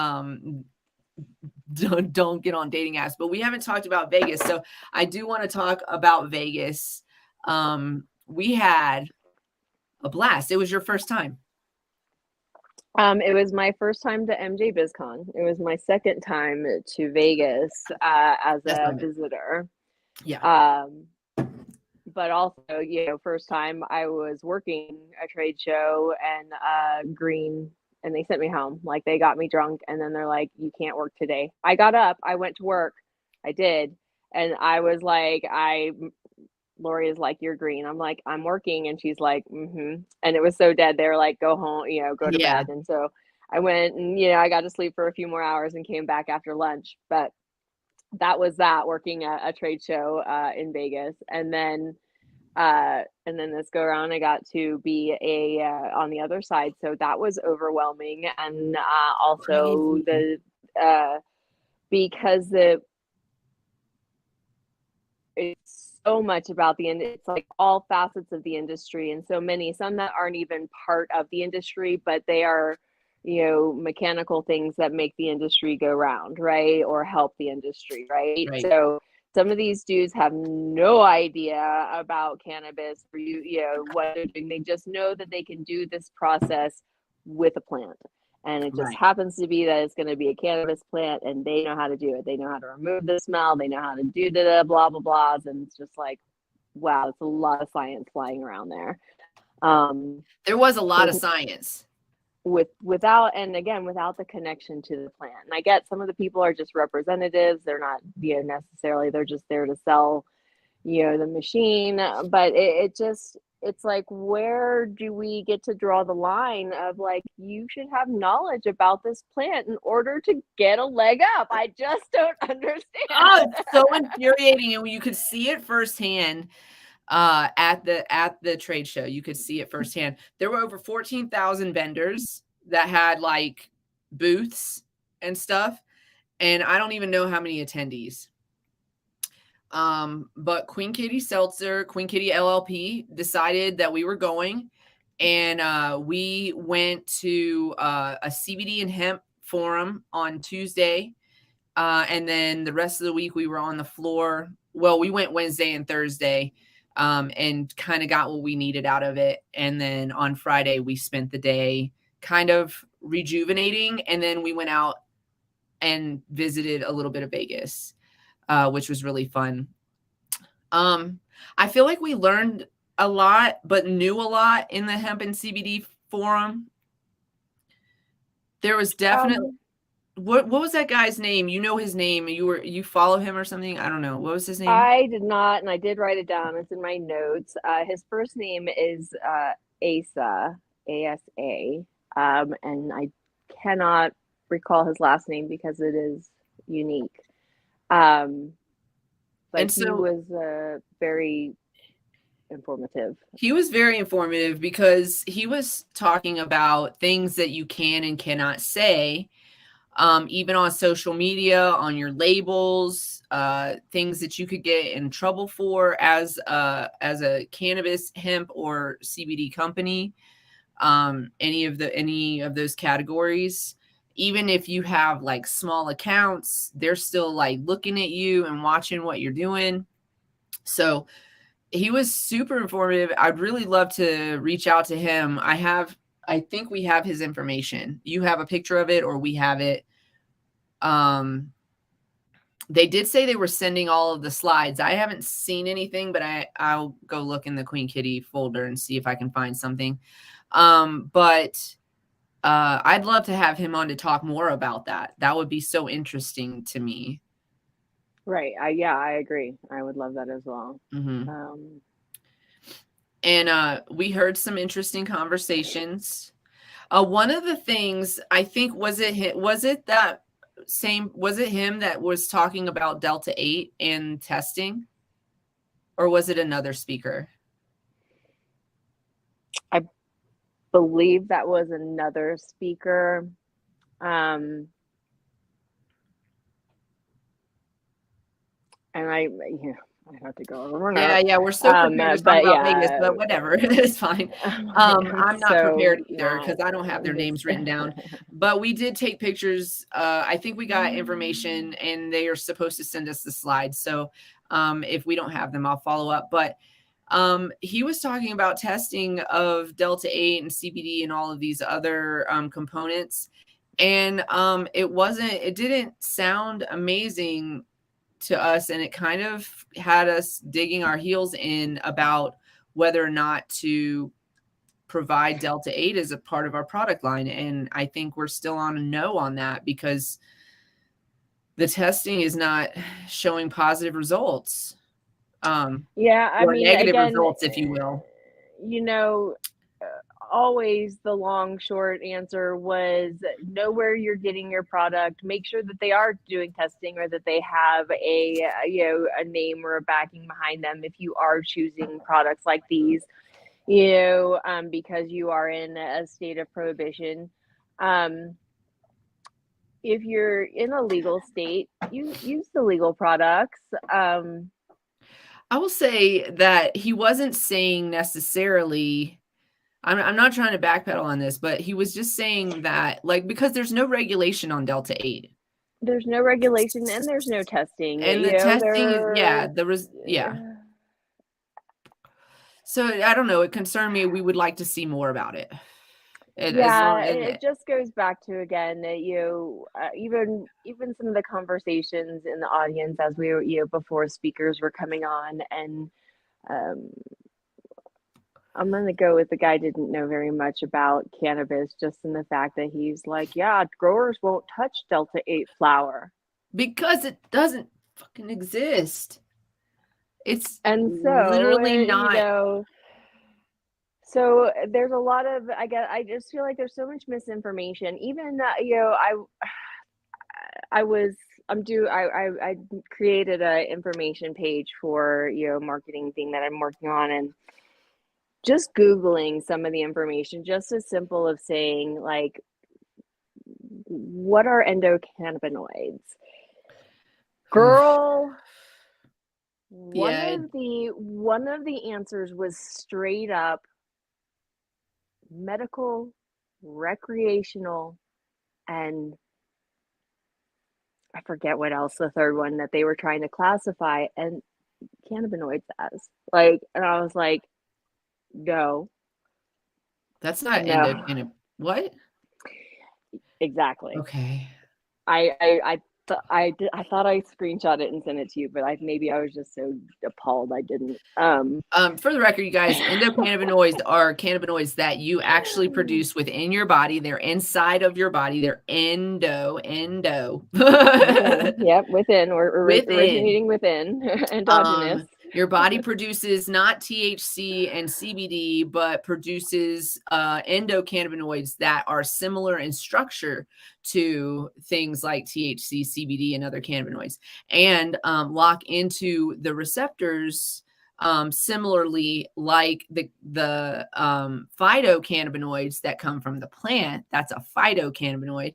don't get on dating apps, but we haven't talked about Vegas. So I do want to talk about Vegas. We had a blast. It was your first time. It was my first time to MJ BizCon. It was my second time to Vegas as a visitor. Yeah. But also, you know, first time I was working a trade show and green, and they sent me home. Like they got me drunk, and then they're like, "You can't work today." I got up, I went to work, I did, and I was like, Lori is like, "You're green." I'm like, "I'm working," and she's like, "Mm-hmm." And it was so dead. They were like, "Go home, you know, go to bed." And so I went, and you know, I got to sleep for a few more hours and came back after lunch. But that was working at a trade show in Vegas, and then this go around I got to be on the other side, so that was overwhelming. And also Crazy. because it's so much about it's like all facets of the industry, and so many, some that aren't even part of the industry, but they are, mechanical things that make the industry go round, right? Or help the industry, right? Right. So some of these dudes have no idea about cannabis, or what they're doing. They just know that they can do this process with a plant. And it just Right. happens to be that it's going to be a cannabis plant, and they know how to do it. They know how to remove the smell. They know how to do the blah, blah, blahs. And it's just like, wow, it's a lot of science flying around there. There was a lot of science. Without the connection to the plant. And I get some of the people are just representatives. They're not, necessarily, they're just there to sell, the machine. But it's like, where do we get to draw the line of like, you should have knowledge about this plant in order to get a leg up? I just don't understand. Oh, it's so infuriating. And you could see it firsthand at the trade show. You could see it firsthand. There were over 14,000 vendors that had like booths and stuff. And I don't even know how many attendees. But Queen Kitty Seltzer, Queen Kitty LLP decided that we were going, and we went to a CBD and hemp forum on Tuesday. And then the rest of the week we were on the floor. Well, we went Wednesday and Thursday, and kind of got what we needed out of it. And then on Friday we spent the day kind of rejuvenating. And then we went out and visited a little bit of Vegas, which was really fun. I feel like we learned a lot, but knew a lot in the hemp and CBD forum. There was definitely, what was that guy's name? You know his name. You follow him or something? I don't know. What was his name? I did not, and I did write it down. It's in my notes. His first name is Asa, ASA, and I cannot recall his last name because it is unique. But And so, he was very informative. He was very informative because he was talking about things that you can and cannot say, even on social media, on your labels, things that you could get in trouble for as a cannabis, hemp, or CBD company, any of those categories. Even if you have like small accounts, they're still like looking at you and watching what you're doing. So he was super informative. I'd really love to reach out to him. I think we have his information. You have a picture of it, or we have it. They did say they were sending all of the slides. I haven't seen anything, but I'll go look in the Queen Kitty folder and see if I can find something. But I'd love to have him on to talk more about that. That would be so interesting to me. Right. I agree. I would love that as well. Mm-hmm. And we heard some interesting conversations. One of the things, I think, was it him that was talking about Delta 8 and testing? Or was it another speaker? I believe that was another speaker. And I have to go over. Yeah, we're so prepared to talk about Vegas, but whatever, it's fine. I'm not prepared either because I don't have their names written down. But we did take pictures. I think we got information, and they are supposed to send us the slides. So if we don't have them, I'll follow up. But he was talking about testing of Delta 8 and CBD and all of these other components, and it didn't sound amazing to us, and it kind of had us digging our heels in about whether or not to provide Delta 8 as a part of our product line. And I think we're still on a no on that because the testing is not showing positive results. Negative results, if you will. always the long short answer was know where you're getting your product, make sure that they are doing testing or that they have a name or a backing behind them if you are choosing products like these, because you are in a state of prohibition. If you're in a legal state, you use the legal products. I will say that he wasn't saying necessarily, I'm not trying to backpedal on this, but he was just saying that, like, because there's no regulation on Delta 8. There's no regulation and there's no testing. And the testing is, So I don't know. It concerned me. We would like to see more about it. It just goes back to, again, that even some of the conversations in the audience as we were, before speakers were coming on, and I'm gonna go with the guy didn't know very much about cannabis, just in the fact that he's like, yeah, growers won't touch Delta 8 flower because it doesn't fucking exist. It's and so literally not. So there's a lot of, I just feel like there's so much misinformation. Even I created an information page for a marketing thing that I'm working on, and just Googling some of the information, just as simple of saying, like, what are endocannabinoids? Girl, one of the answers was straight up medical, recreational, and I forget what else the third one that they were trying to classify and cannabinoids as. Like, and I was like, no. That's not endocannabinoid. What? Exactly. Okay. I thought I screenshot it and sent it to you, but maybe I was just so appalled I didn't. For the record, you guys, endocannabinoids are cannabinoids that you actually produce within your body. They're inside of your body. They're endo. Yep, within or originating within, endogenous. Your body produces not THC and CBD, but produces endocannabinoids that are similar in structure to things like THC, CBD, and other cannabinoids, and lock into the receptors similarly like the phytocannabinoids that come from the plant. That's a phytocannabinoid.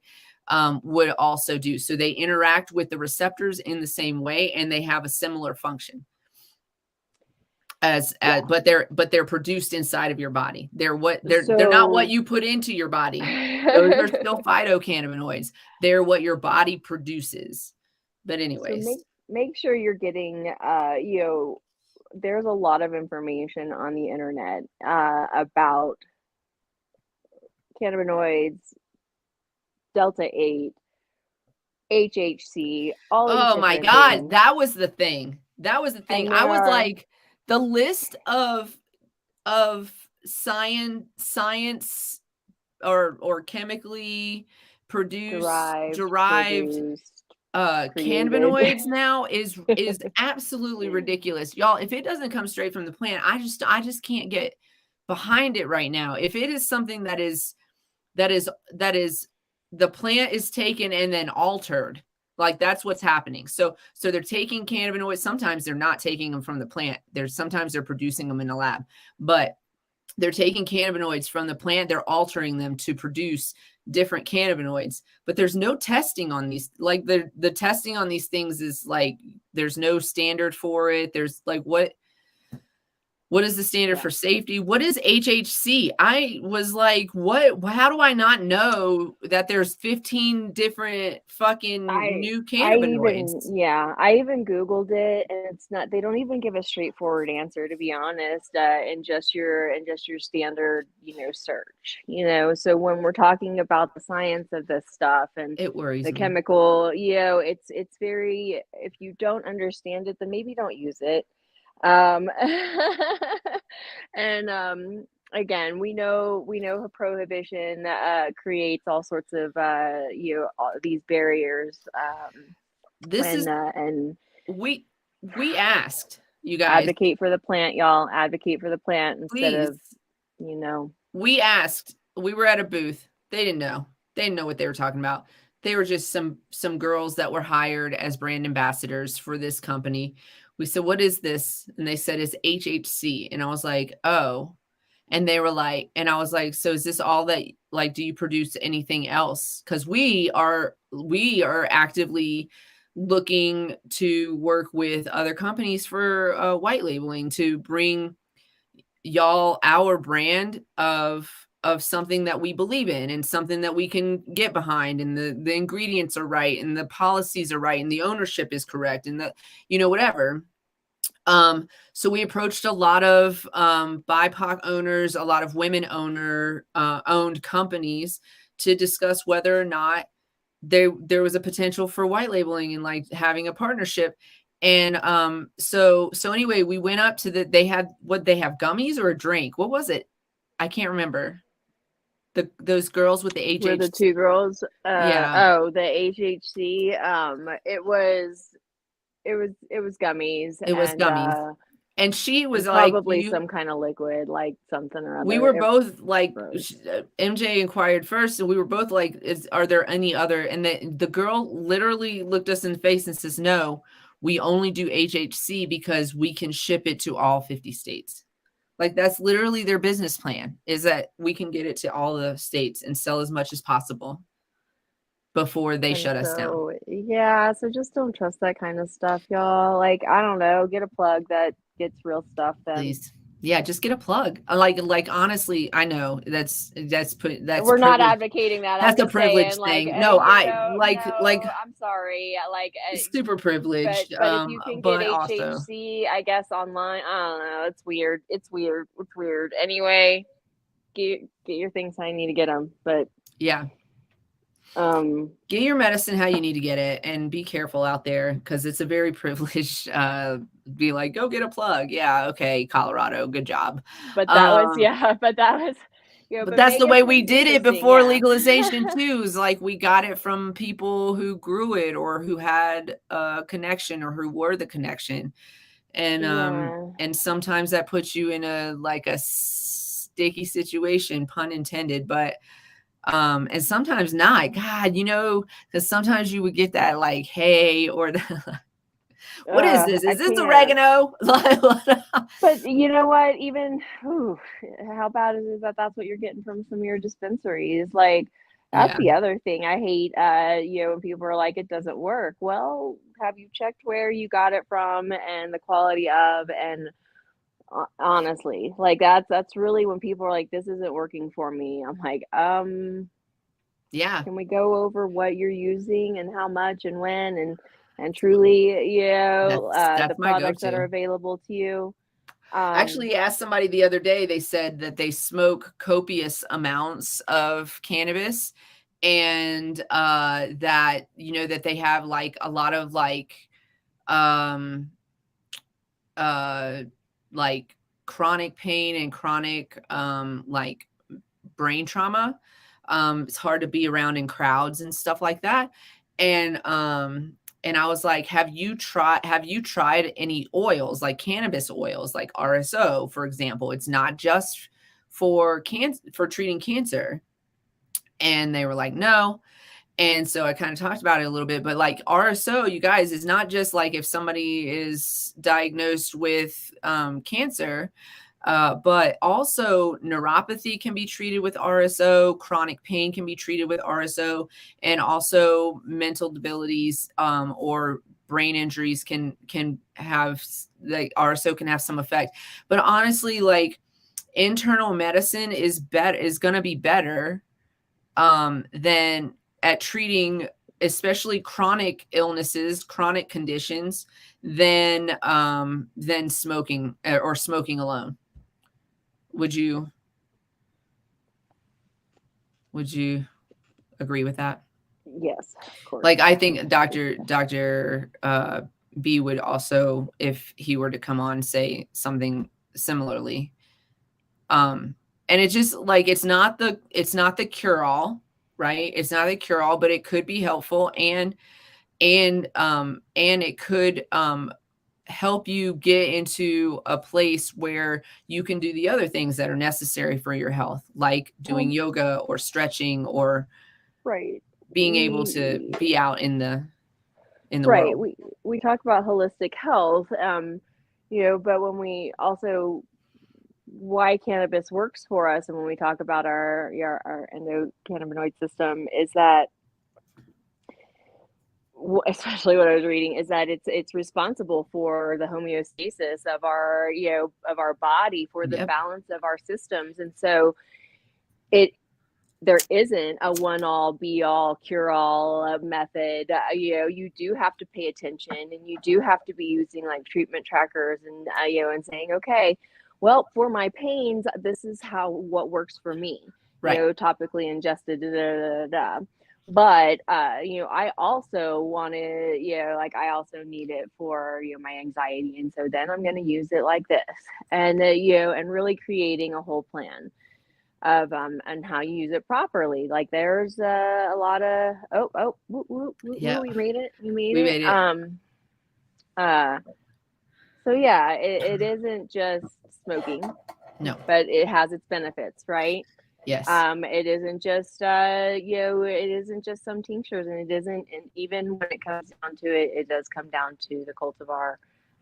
Would also do. So they interact with the receptors in the same way, and they have a similar function. But they're produced inside of your body. They're not what you put into your body. Those are still phytocannabinoids. They're what your body produces. But anyways, so make sure you're getting there's a lot of information on the internet about cannabinoids, Delta 8, HHC, all these oh my God, things. That was the thing. I was like, the list of science or chemically derived cannabinoids now is absolutely ridiculous. Y'all, if it doesn't come straight from the plant, I just can't get behind it right now. If it is something that is the plant is taken and then altered, like that's what's happening. So they're taking cannabinoids. Sometimes they're not taking them from the plant. Sometimes they're producing them in a lab, but they're taking cannabinoids from the plant. They're altering them to produce different cannabinoids, but there's no testing on these. Like the testing on these things is like, there's no standard for it. There's like, what is the standard for safety? What is HHC? I was like, how do I not know that there's 15 different fucking new cannabinoids? I even Googled it, and they don't even give a straightforward answer, to be honest, in just your standard, search, so when we're talking about the science of this stuff and it worries the me. chemical, it's very, if you don't understand it, then maybe don't use it. And again, we know prohibition creates all sorts of these barriers. We asked you guys, advocate for the plant, y'all. Advocate for the plant instead of we asked, we were at a booth. They didn't know. They didn't know what they were talking about. They were just some girls that were hired as brand ambassadors for this company. We said, "What is this?" And they said, "It's HHC." And I was like, "Oh." And they were like, and I was like, "So is this all that, like, do you produce anything else?" Because we are actively looking to work with other companies for white labeling to bring y'all our brand of something that we believe in and something that we can get behind, and the ingredients are right and the policies are right and the ownership is correct and the, whatever. So we approached a lot of BIPOC owners, a lot of women owned companies to discuss whether or not there was a potential for white labeling and like having a partnership. And so anyway, we went up to they have gummies or a drink. What was it? I can't remember. Those girls with the HHC. Were the two girls? Yeah. Oh, the HHC. It was gummies. It was gummies. And she was and like, probably some kind of liquid, like something or other. We were both like, gross. MJ inquired first, and we were both like, are there any other? And the girl literally looked us in the face and says, "No, we only do HHC because we can ship it to all 50 states." Like, that's literally their business plan, is that we can get it to all the states and sell as much as possible before they shut us down. Yeah, so just don't trust that kind of stuff, y'all. Like, I don't know, get a plug that gets real stuff then. Please. Yeah, just get a plug. Like honestly, I know that's we're not advocating that. That's a privilege thing. No, I'm sorry. Like, super privileged. But if you can get HHC, also, I guess online, I don't know. It's weird. Anyway, get your things how you need to get them. But yeah. Get your medicine how you need to get it, and be careful out there, because it's a very privileged be like, go get a plug. Yeah, okay, Colorado, good job. But that was but that's the way we did it before legalization too. Is like, we got it from people who grew it or who had a connection or who were the connection. And and sometimes that puts you in a sticky situation, pun intended, but and sometimes not. God, because sometimes you would get that like, hey, or what is this? Is this oregano? But you know what? Even how bad is it that that's what you're getting from some of your dispensaries? Like, that's the other thing I hate. When people are like, it doesn't work. Well, have you checked where you got it from and the quality of? And honestly, like, that's really when people are like, this isn't working for me. I'm like, yeah. Can we go over what you're using and how much and when and truly, the products that are available to you? I actually asked somebody the other day. They said that they smoke copious amounts of cannabis, and that that they have like a lot of like chronic pain and chronic like brain trauma. It's hard to be around in crowds and stuff like that. And I was like, have you tried any oils, like cannabis oils, like RSO, for example? It's not just for treating cancer. And they were like, no. And so I kind of talked about it a little bit, but like RSO, you guys, is not just like if somebody is diagnosed with cancer, but also neuropathy can be treated with RSO, chronic pain can be treated with RSO, and also mental debilities or brain injuries can have, like, RSO can have some effect. But honestly, like, internal medicine is going to be better than at treating especially chronic illnesses, chronic conditions, than smoking or smoking alone. Would you agree with that? Yes, of course. Like, I think Dr. B would also, if he were to come on, say something similarly. And it's just like, it's not the cure all, right? It's not a cure all, but it could be helpful, and it could help you get into a place where you can do the other things that are necessary for your health, like doing yoga or stretching or Right. being able to be out in the Right. world. We talk about holistic health, but when we also why cannabis works for us, and when we talk about our endocannabinoid system, is that especially what I was reading is that it's responsible for the homeostasis of our of our body, for the Yep. balance of our systems, and so it there isn't a one all be all cure all method. You do have to pay attention, and you do have to be using like treatment trackers, and and saying, okay, well, for my pains, this is what works for me. Right. Topically ingested. But I also want to, I also need it for my anxiety, and so then I'm going to use it like this, and and really creating a whole plan of and how you use it properly. Like there's a lot of Yeah. we made it. You made We it. made it. So yeah, it isn't just smoking. No. But it has its benefits, right? Yes. It isn't just it isn't just some tinctures, and it isn't, and even when it comes down to it, it does come down to the cultivar,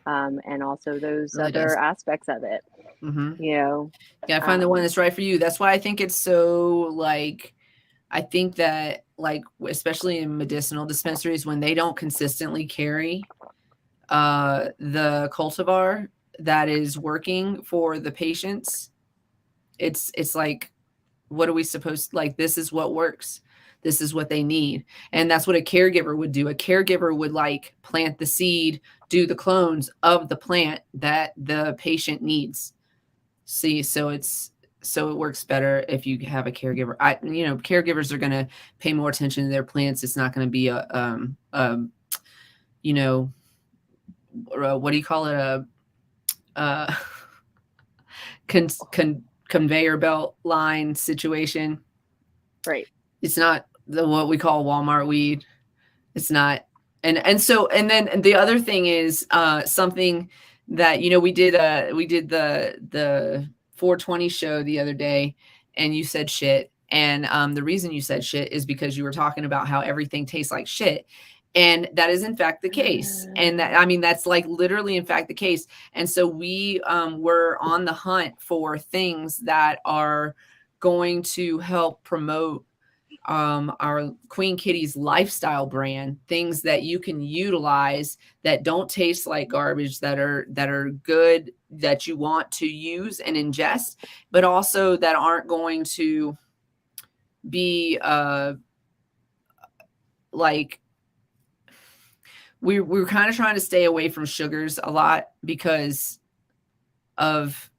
and also those Really other does. aspects of it. Mm-hmm. You gotta find the one that's right for you. That's why I think it's so like, I think that like, especially in medicinal dispensaries, when they don't consistently carry the cultivar that is working for the patients, it's like, what are we supposed, like, this is what works. This is what they need. And that's what a caregiver would do. A caregiver would like plant the seed, do the clones of the plant that the patient needs. See, so it works better if you have a caregiver. Caregivers are going to pay more attention to their plants. It's not going to be what do you call it? A conveyor belt line situation. right. It's not what we call Walmart weed. It's not. And then the other thing is something that, we did the 420 show the other day, and you said shit. And the reason you said shit is because you were talking about how everything tastes like shit. And that is in fact the case. And that's like literally in fact the case. And so we were on the hunt for things that are going to help promote our Queen Kitty's lifestyle brand, things that you can utilize that don't taste like garbage, that are good, that you want to use and ingest, but also that aren't going to be like, we're kind of trying to stay away from sugars a lot because of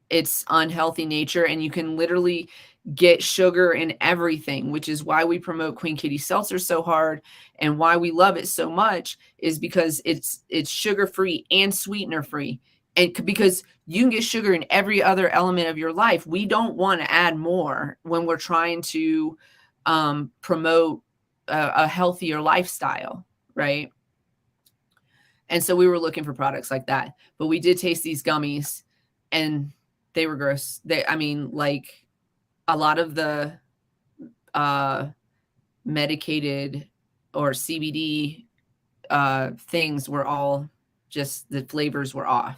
its unhealthy nature, and you can literally get sugar in everything, which is why we promote Queen Kitty Seltzer so hard, and why we love it so much is because it's sugar-free and sweetener-free. And because you can get sugar in every other element of your life, we don't want to add more when we're trying to promote a healthier lifestyle, right? And so we were looking for products like that, but we did taste these gummies and they were gross. Like a lot of the medicated or CBD things were all just, the flavors were off.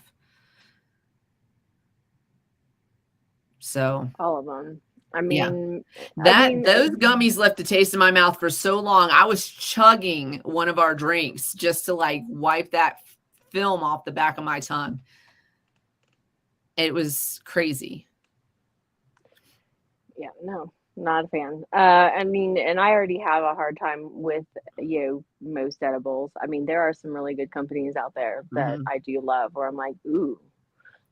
So all of them. Those gummies left a taste in my mouth for so long. I was chugging one of our drinks just to like wipe that film off the back of my tongue. It was crazy. Yeah, no, not a fan. And I already have a hard time with most edibles. There are some really good companies out there that I do love, where I'm like, ooh,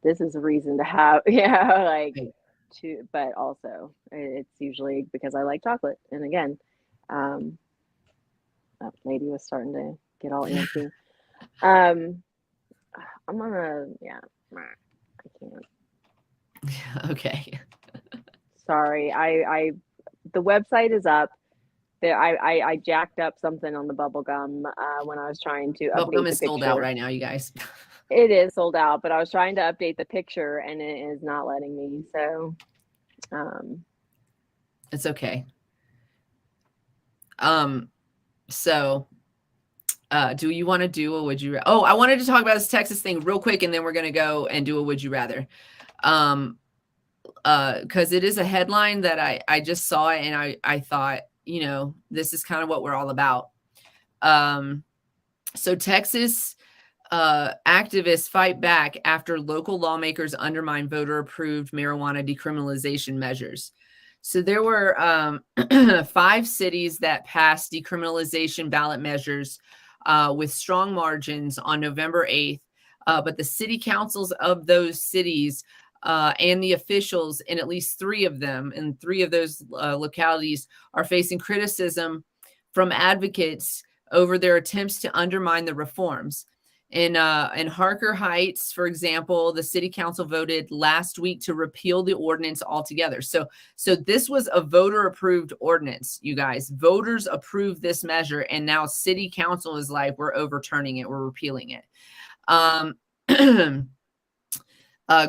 this is a reason to have, but also it's usually because I like chocolate. And again, that lady was starting to get all antsy. I'm gonna, I can't. Okay. Sorry, the website is up. I jacked up something on the bubble gum when I was trying to update Bubble gum the is sold out right now, you guys. It is sold out, but I was trying to update the picture and it is not letting me. So, It's okay. So do you want to do a would you oh, I wanted to talk about this Texas thing real quick, and then we're gonna go and do a would you rather. Because it is a headline that I just saw it, and I thought, you know, this is kind of what we're all about. So Texas activists fight back after local lawmakers undermine voter-approved marijuana decriminalization measures. So there were 5 cities that passed decriminalization ballot measures with strong margins on November 8th. But the city councils of those cities and the officials in at least 3 of them, and 3 of those localities are facing criticism from advocates over their attempts to undermine the reforms. In Harker Heights, for example, the city council voted last week to repeal the ordinance altogether. So this was a voter-approved ordinance, you guys. Voters approved this measure, and now city council is like, we're overturning it, we're repealing it.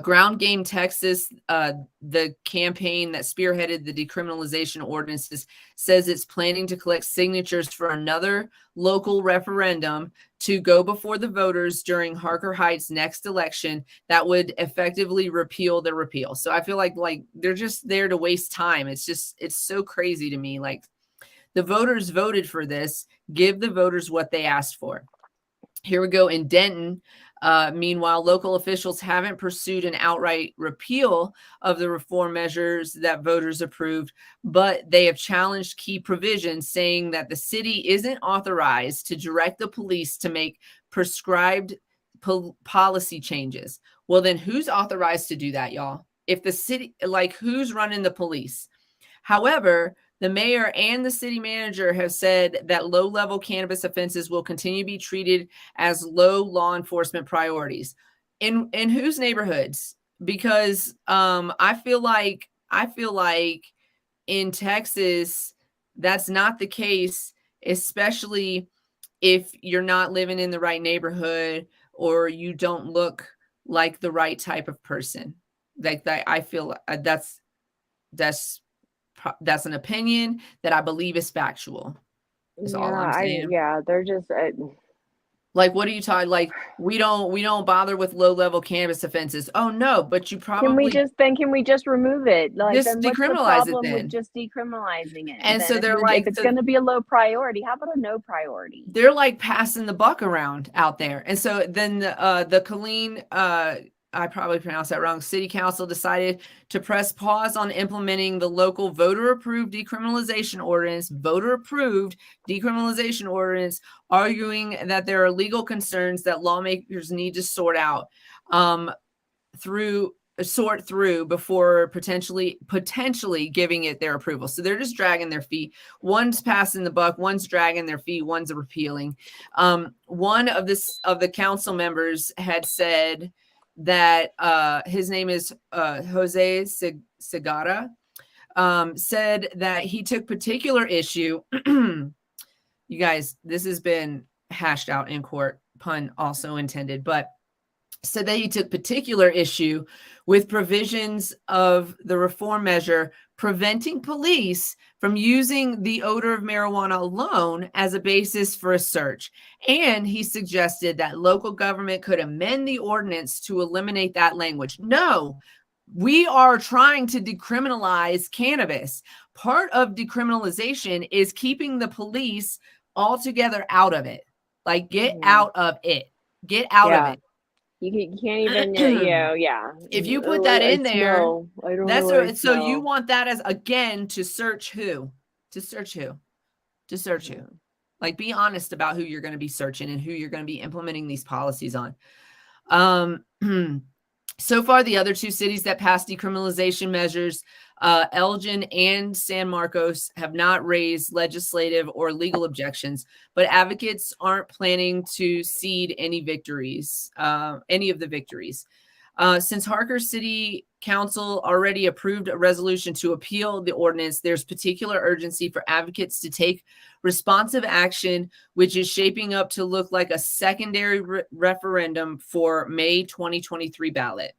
Ground Game Texas, the campaign that spearheaded the decriminalization ordinances, says it's planning to collect signatures for another local referendum to go before the voters during Harker Heights' next election that would effectively repeal the repeal. So I feel like they're just there to waste time. It's so crazy to me. Like, the voters voted for this. Give the voters what they asked for. Here we go. In Denton, meanwhile, local officials haven't pursued an outright repeal of the reform measures that voters approved, but they have challenged key provisions, saying that the city isn't authorized to direct the police to make prescribed policy changes. Well, then who's authorized to do that, y'all? If the city, who's running the police? However, the mayor and the city manager have said that low-level cannabis offenses will continue to be treated as low law enforcement priorities. In whose neighborhoods? Because I feel like in Texas that's not the case, especially if you're not living in the right neighborhood or you don't look like the right type of person. Like that, I feel that's an opinion that I believe is factual. Is all I'm saying. They're just like, what are you talking? Like, we don't bother with low-level cannabis offenses. Oh no, but you probably can we just remove it? Like, just then what's the decriminalize it problem then? with just decriminalizing it? And then so they're like, if it's going to be a low priority, how about a no priority? They're like passing the buck around out there. And so then the Killeen, I probably pronounced that wrong, city council decided to press pause on implementing the local voter-approved decriminalization ordinance, arguing that there are legal concerns that lawmakers need to sort through before potentially giving it their approval. So they're just dragging their feet. One's passing the buck, one's dragging their feet, one's repealing. One of the council members had said that his name is Jose Segura, said that he took particular issue. You guys, this has been hashed out in court, pun also intended, but said that he took particular issue with provisions of the reform measure preventing police from using the odor of marijuana alone as a basis for a search. And he suggested that local government could amend the ordinance to eliminate that language. No, we are trying to decriminalize cannabis. Part of decriminalization is keeping the police altogether out of it. Like, get out of it. Get out of it. You can't even, If you put that in there, so you want that as, again, to search who? Like, be honest about who you're going to be searching and who you're going to be implementing these policies on. So far, the other 2 cities that passed decriminalization measures, Elgin and San Marcos, have not raised legislative or legal objections, but advocates aren't planning to cede any of the victories. Since Harker City Council already approved a resolution to appeal the ordinance, there's particular urgency for advocates to take responsive action, which is shaping up to look like a secondary referendum for May 2023 ballot.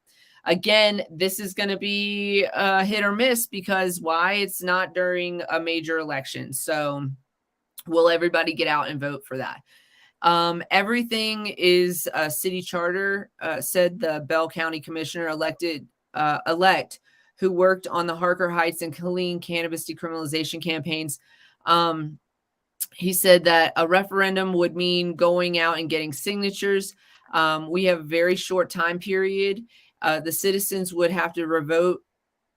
Again, this is going to be a hit or miss because why? It's not during a major election. So will everybody get out and vote for that? Everything is a city charter, said the Bell County Commissioner elect who worked on the Harker Heights and Killeen cannabis decriminalization campaigns. He said that a referendum would mean going out and getting signatures. We have a very short time period. The citizens would have to vote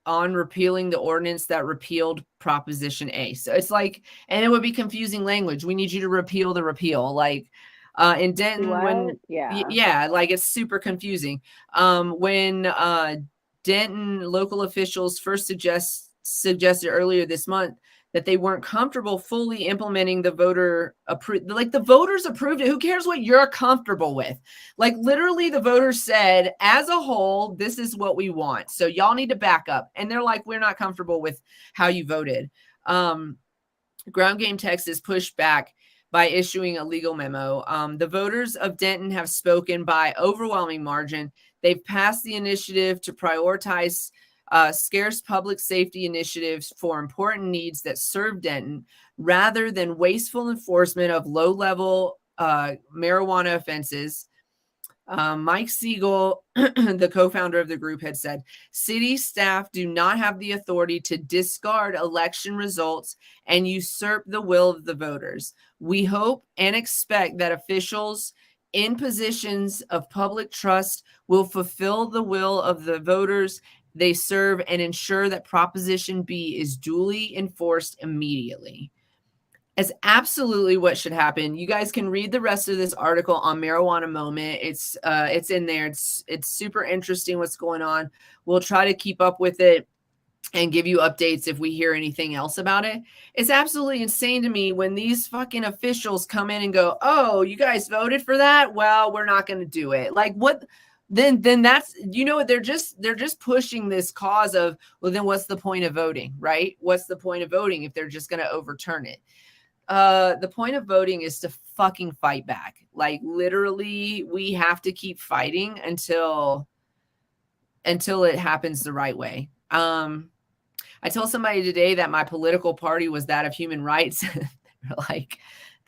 on repealing the ordinance that repealed Proposition A. So it's like, and it would be confusing language. We need you to repeal the repeal. Like in Denton, like it's super confusing. When Denton local officials first suggested earlier this month that they weren't comfortable fully implementing the voter approved, like the voters approved it. Who cares what you're comfortable with? Like literally the voters said, as a whole, this is what we want. So y'all need to back up. And they're like, we're not comfortable with how you voted. Ground Game Texas pushed back by issuing a legal memo. The voters of Denton have spoken by overwhelming margin. They've passed the initiative to prioritize scarce public safety initiatives for important needs that serve Denton rather than wasteful enforcement of low-level marijuana offenses. Mike Siegel, the co-founder of the group, had said, city staff do not have the authority to discard election results and usurp the will of the voters. We hope and expect that officials in positions of public trust will fulfill the will of the voters they serve and ensure that Proposition B is duly enforced immediately. It's absolutely what should happen. You guys can read the rest of this article on Marijuana Moment. It's in there. It's super interesting what's going on. We'll try to keep up with it and give you updates if we hear anything else about it. It's absolutely insane to me when these fucking officials come in and go, "Oh, you guys voted for that? Well, we're not going to do it." Like what? Then that's, you know what, they're just pushing this cause of, well, then what's the point of voting, right? What's the point of voting if they're just going to overturn it? The point of voting is to fucking fight back. Like literally we have to keep fighting until it happens the right way. I told somebody today that my political party was that of human rights. They're like,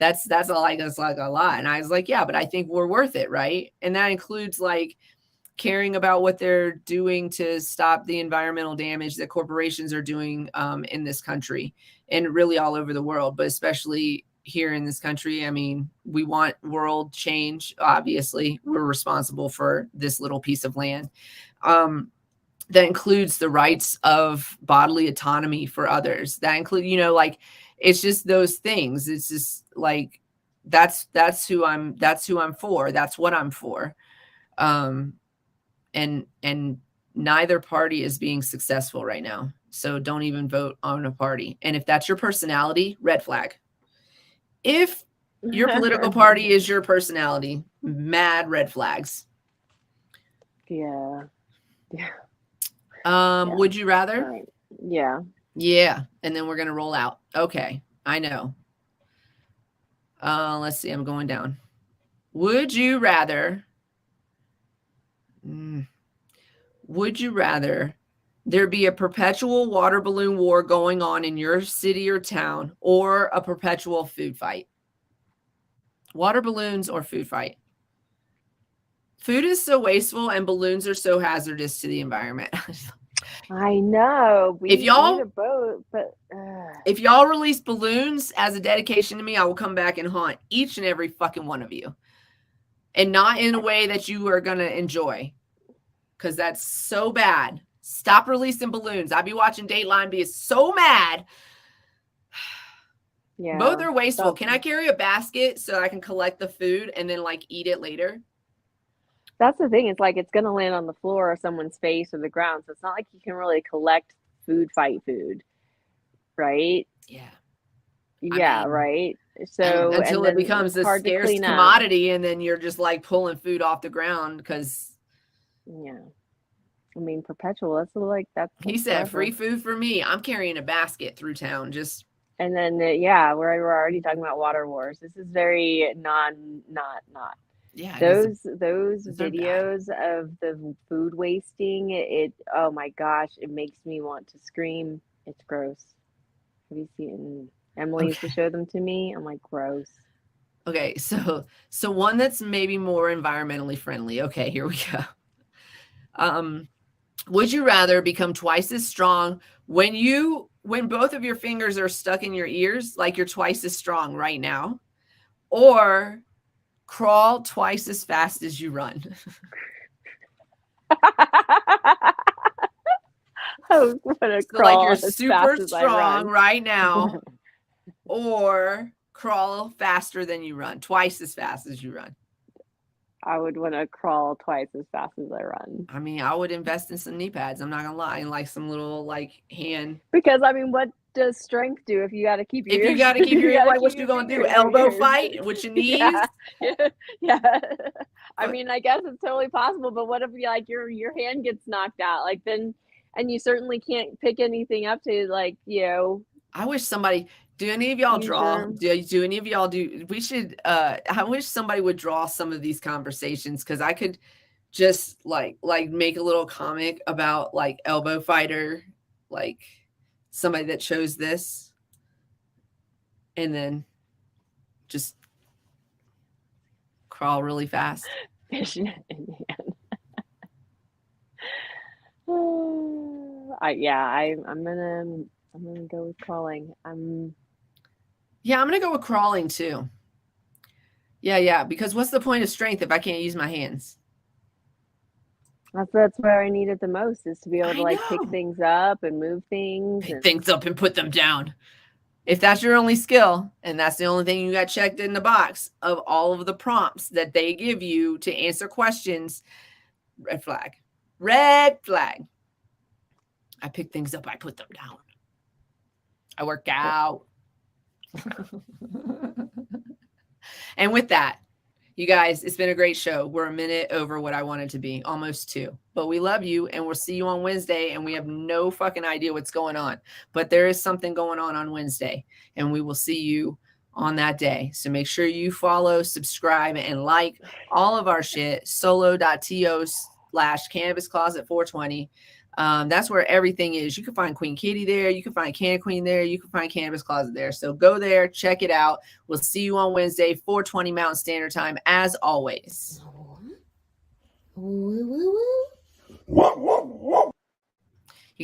that's like a lot. And I was like, yeah, but I think we're worth it, right? And that includes like caring about what they're doing to stop the environmental damage that corporations are doing in this country and really all over the world, but especially here in this country. I mean, we want world change. Obviously, we're responsible for this little piece of land. That includes the rights of bodily autonomy for others. That include, you know, like it's just those things. It's just like that's who I'm for. That's what I'm for. And neither party is being successful right now. So don't even vote on a party. And if that's your personality, red flag. If your political party is your personality, mad red flags. Yeah. Would you rather? Right. Yeah. Yeah. And then we're going to roll out. Okay. I know. Let's see. I'm going down. Would you rather there be a perpetual water balloon war going on in your city or town or a perpetual food fight? Water balloons or food fight? Food is so wasteful and balloons are so hazardous to the environment. I know. We need a boat, but if y'all release balloons as a dedication to me, I will come back and haunt each and every fucking one of you. And not in a way that you are going to enjoy. Because that's so bad. Stop releasing balloons. I'd be watching Dateline, be so mad. Yeah. Both are wasteful. Can I carry a basket so I can collect the food and then like eat it later? That's the thing. It's like it's going to land on the floor or someone's face or the ground. So it's not like you can really collect food, right? Yeah. Yeah, I mean, right. So until it becomes a scarce commodity and then you're just like pulling food off the ground because I mean, perpetual. That's like that's. He that's said forever. free food for me. I'm carrying a basket through town. Just And then yeah, we're already talking about water wars. This is very not. yeah, it is. Those Those are bad. videos of the food wasting, it oh my gosh, it makes me want to scream. It's gross. Have you seen? Emily used to show them to me. I'm like, gross. Okay, so one that's maybe more environmentally friendly. Okay, here we go. Would you rather become twice as strong when both of your fingers are stuck in your ears, like you're twice as strong right now, or crawl twice as fast as you run? I want to So crawl like you're as super fast as I strong run. right now, or crawl faster than you run, twice as fast as you run. I would want to crawl twice as fast as I run. I mean, I would invest in some knee pads. I'm not gonna lie, and like some little like hand. Because I mean, what does strength do if you got to keep your If you ears? got to keep your gotta like, what keep you your gonna do? finger in your Elbow ears. fight with your knees? Yeah. I But- mean, I guess it's totally possible, but what if you like your hand gets knocked out? Like then, and you certainly can't pick anything up to like, you know. I wish somebody. Do any of y'all Use draw? your- Do any of y'all do? We should. I wish somebody would draw some of these conversations because I could just like make a little comic about like elbow fighter, like somebody that chose this, and then just crawl really fast. Fishnet in hand. I'm gonna go with crawling. Yeah, I'm gonna go with crawling too. Yeah, because what's the point of strength if I can't use my hands? That's where I need it the most is to be able I to like pick know. things up and move things. Pick And things up and put them down. If that's your only skill and that's the only thing you got checked in the box of all of the prompts that they give you to answer questions, red flag. Red flag. I pick things up, I put them down. I work out. And with that, you guys, it's been a great show. We're a minute over what I wanted to be, almost 2. But we love you, and we'll see you on Wednesday, and we have no fucking idea what's going on. But there is something going on Wednesday, and we will see you on that day. So make sure you follow, subscribe, and like all of our shit, solo.to/Cannabis Closet 420. That's where everything is. You can find Queen Kitty there. You can find Canna Queen there. You can find Cannabis Closet there. So go there, check it out. We'll see you on Wednesday, 4:20 Mountain Standard Time, as always. You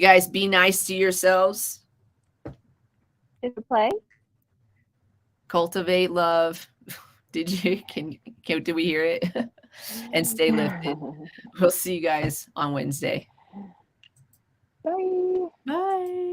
guys be nice to yourselves. is it play? Cultivate love. Did we hear it? And stay lifted. We'll see you guys on Wednesday. Bye. Bye.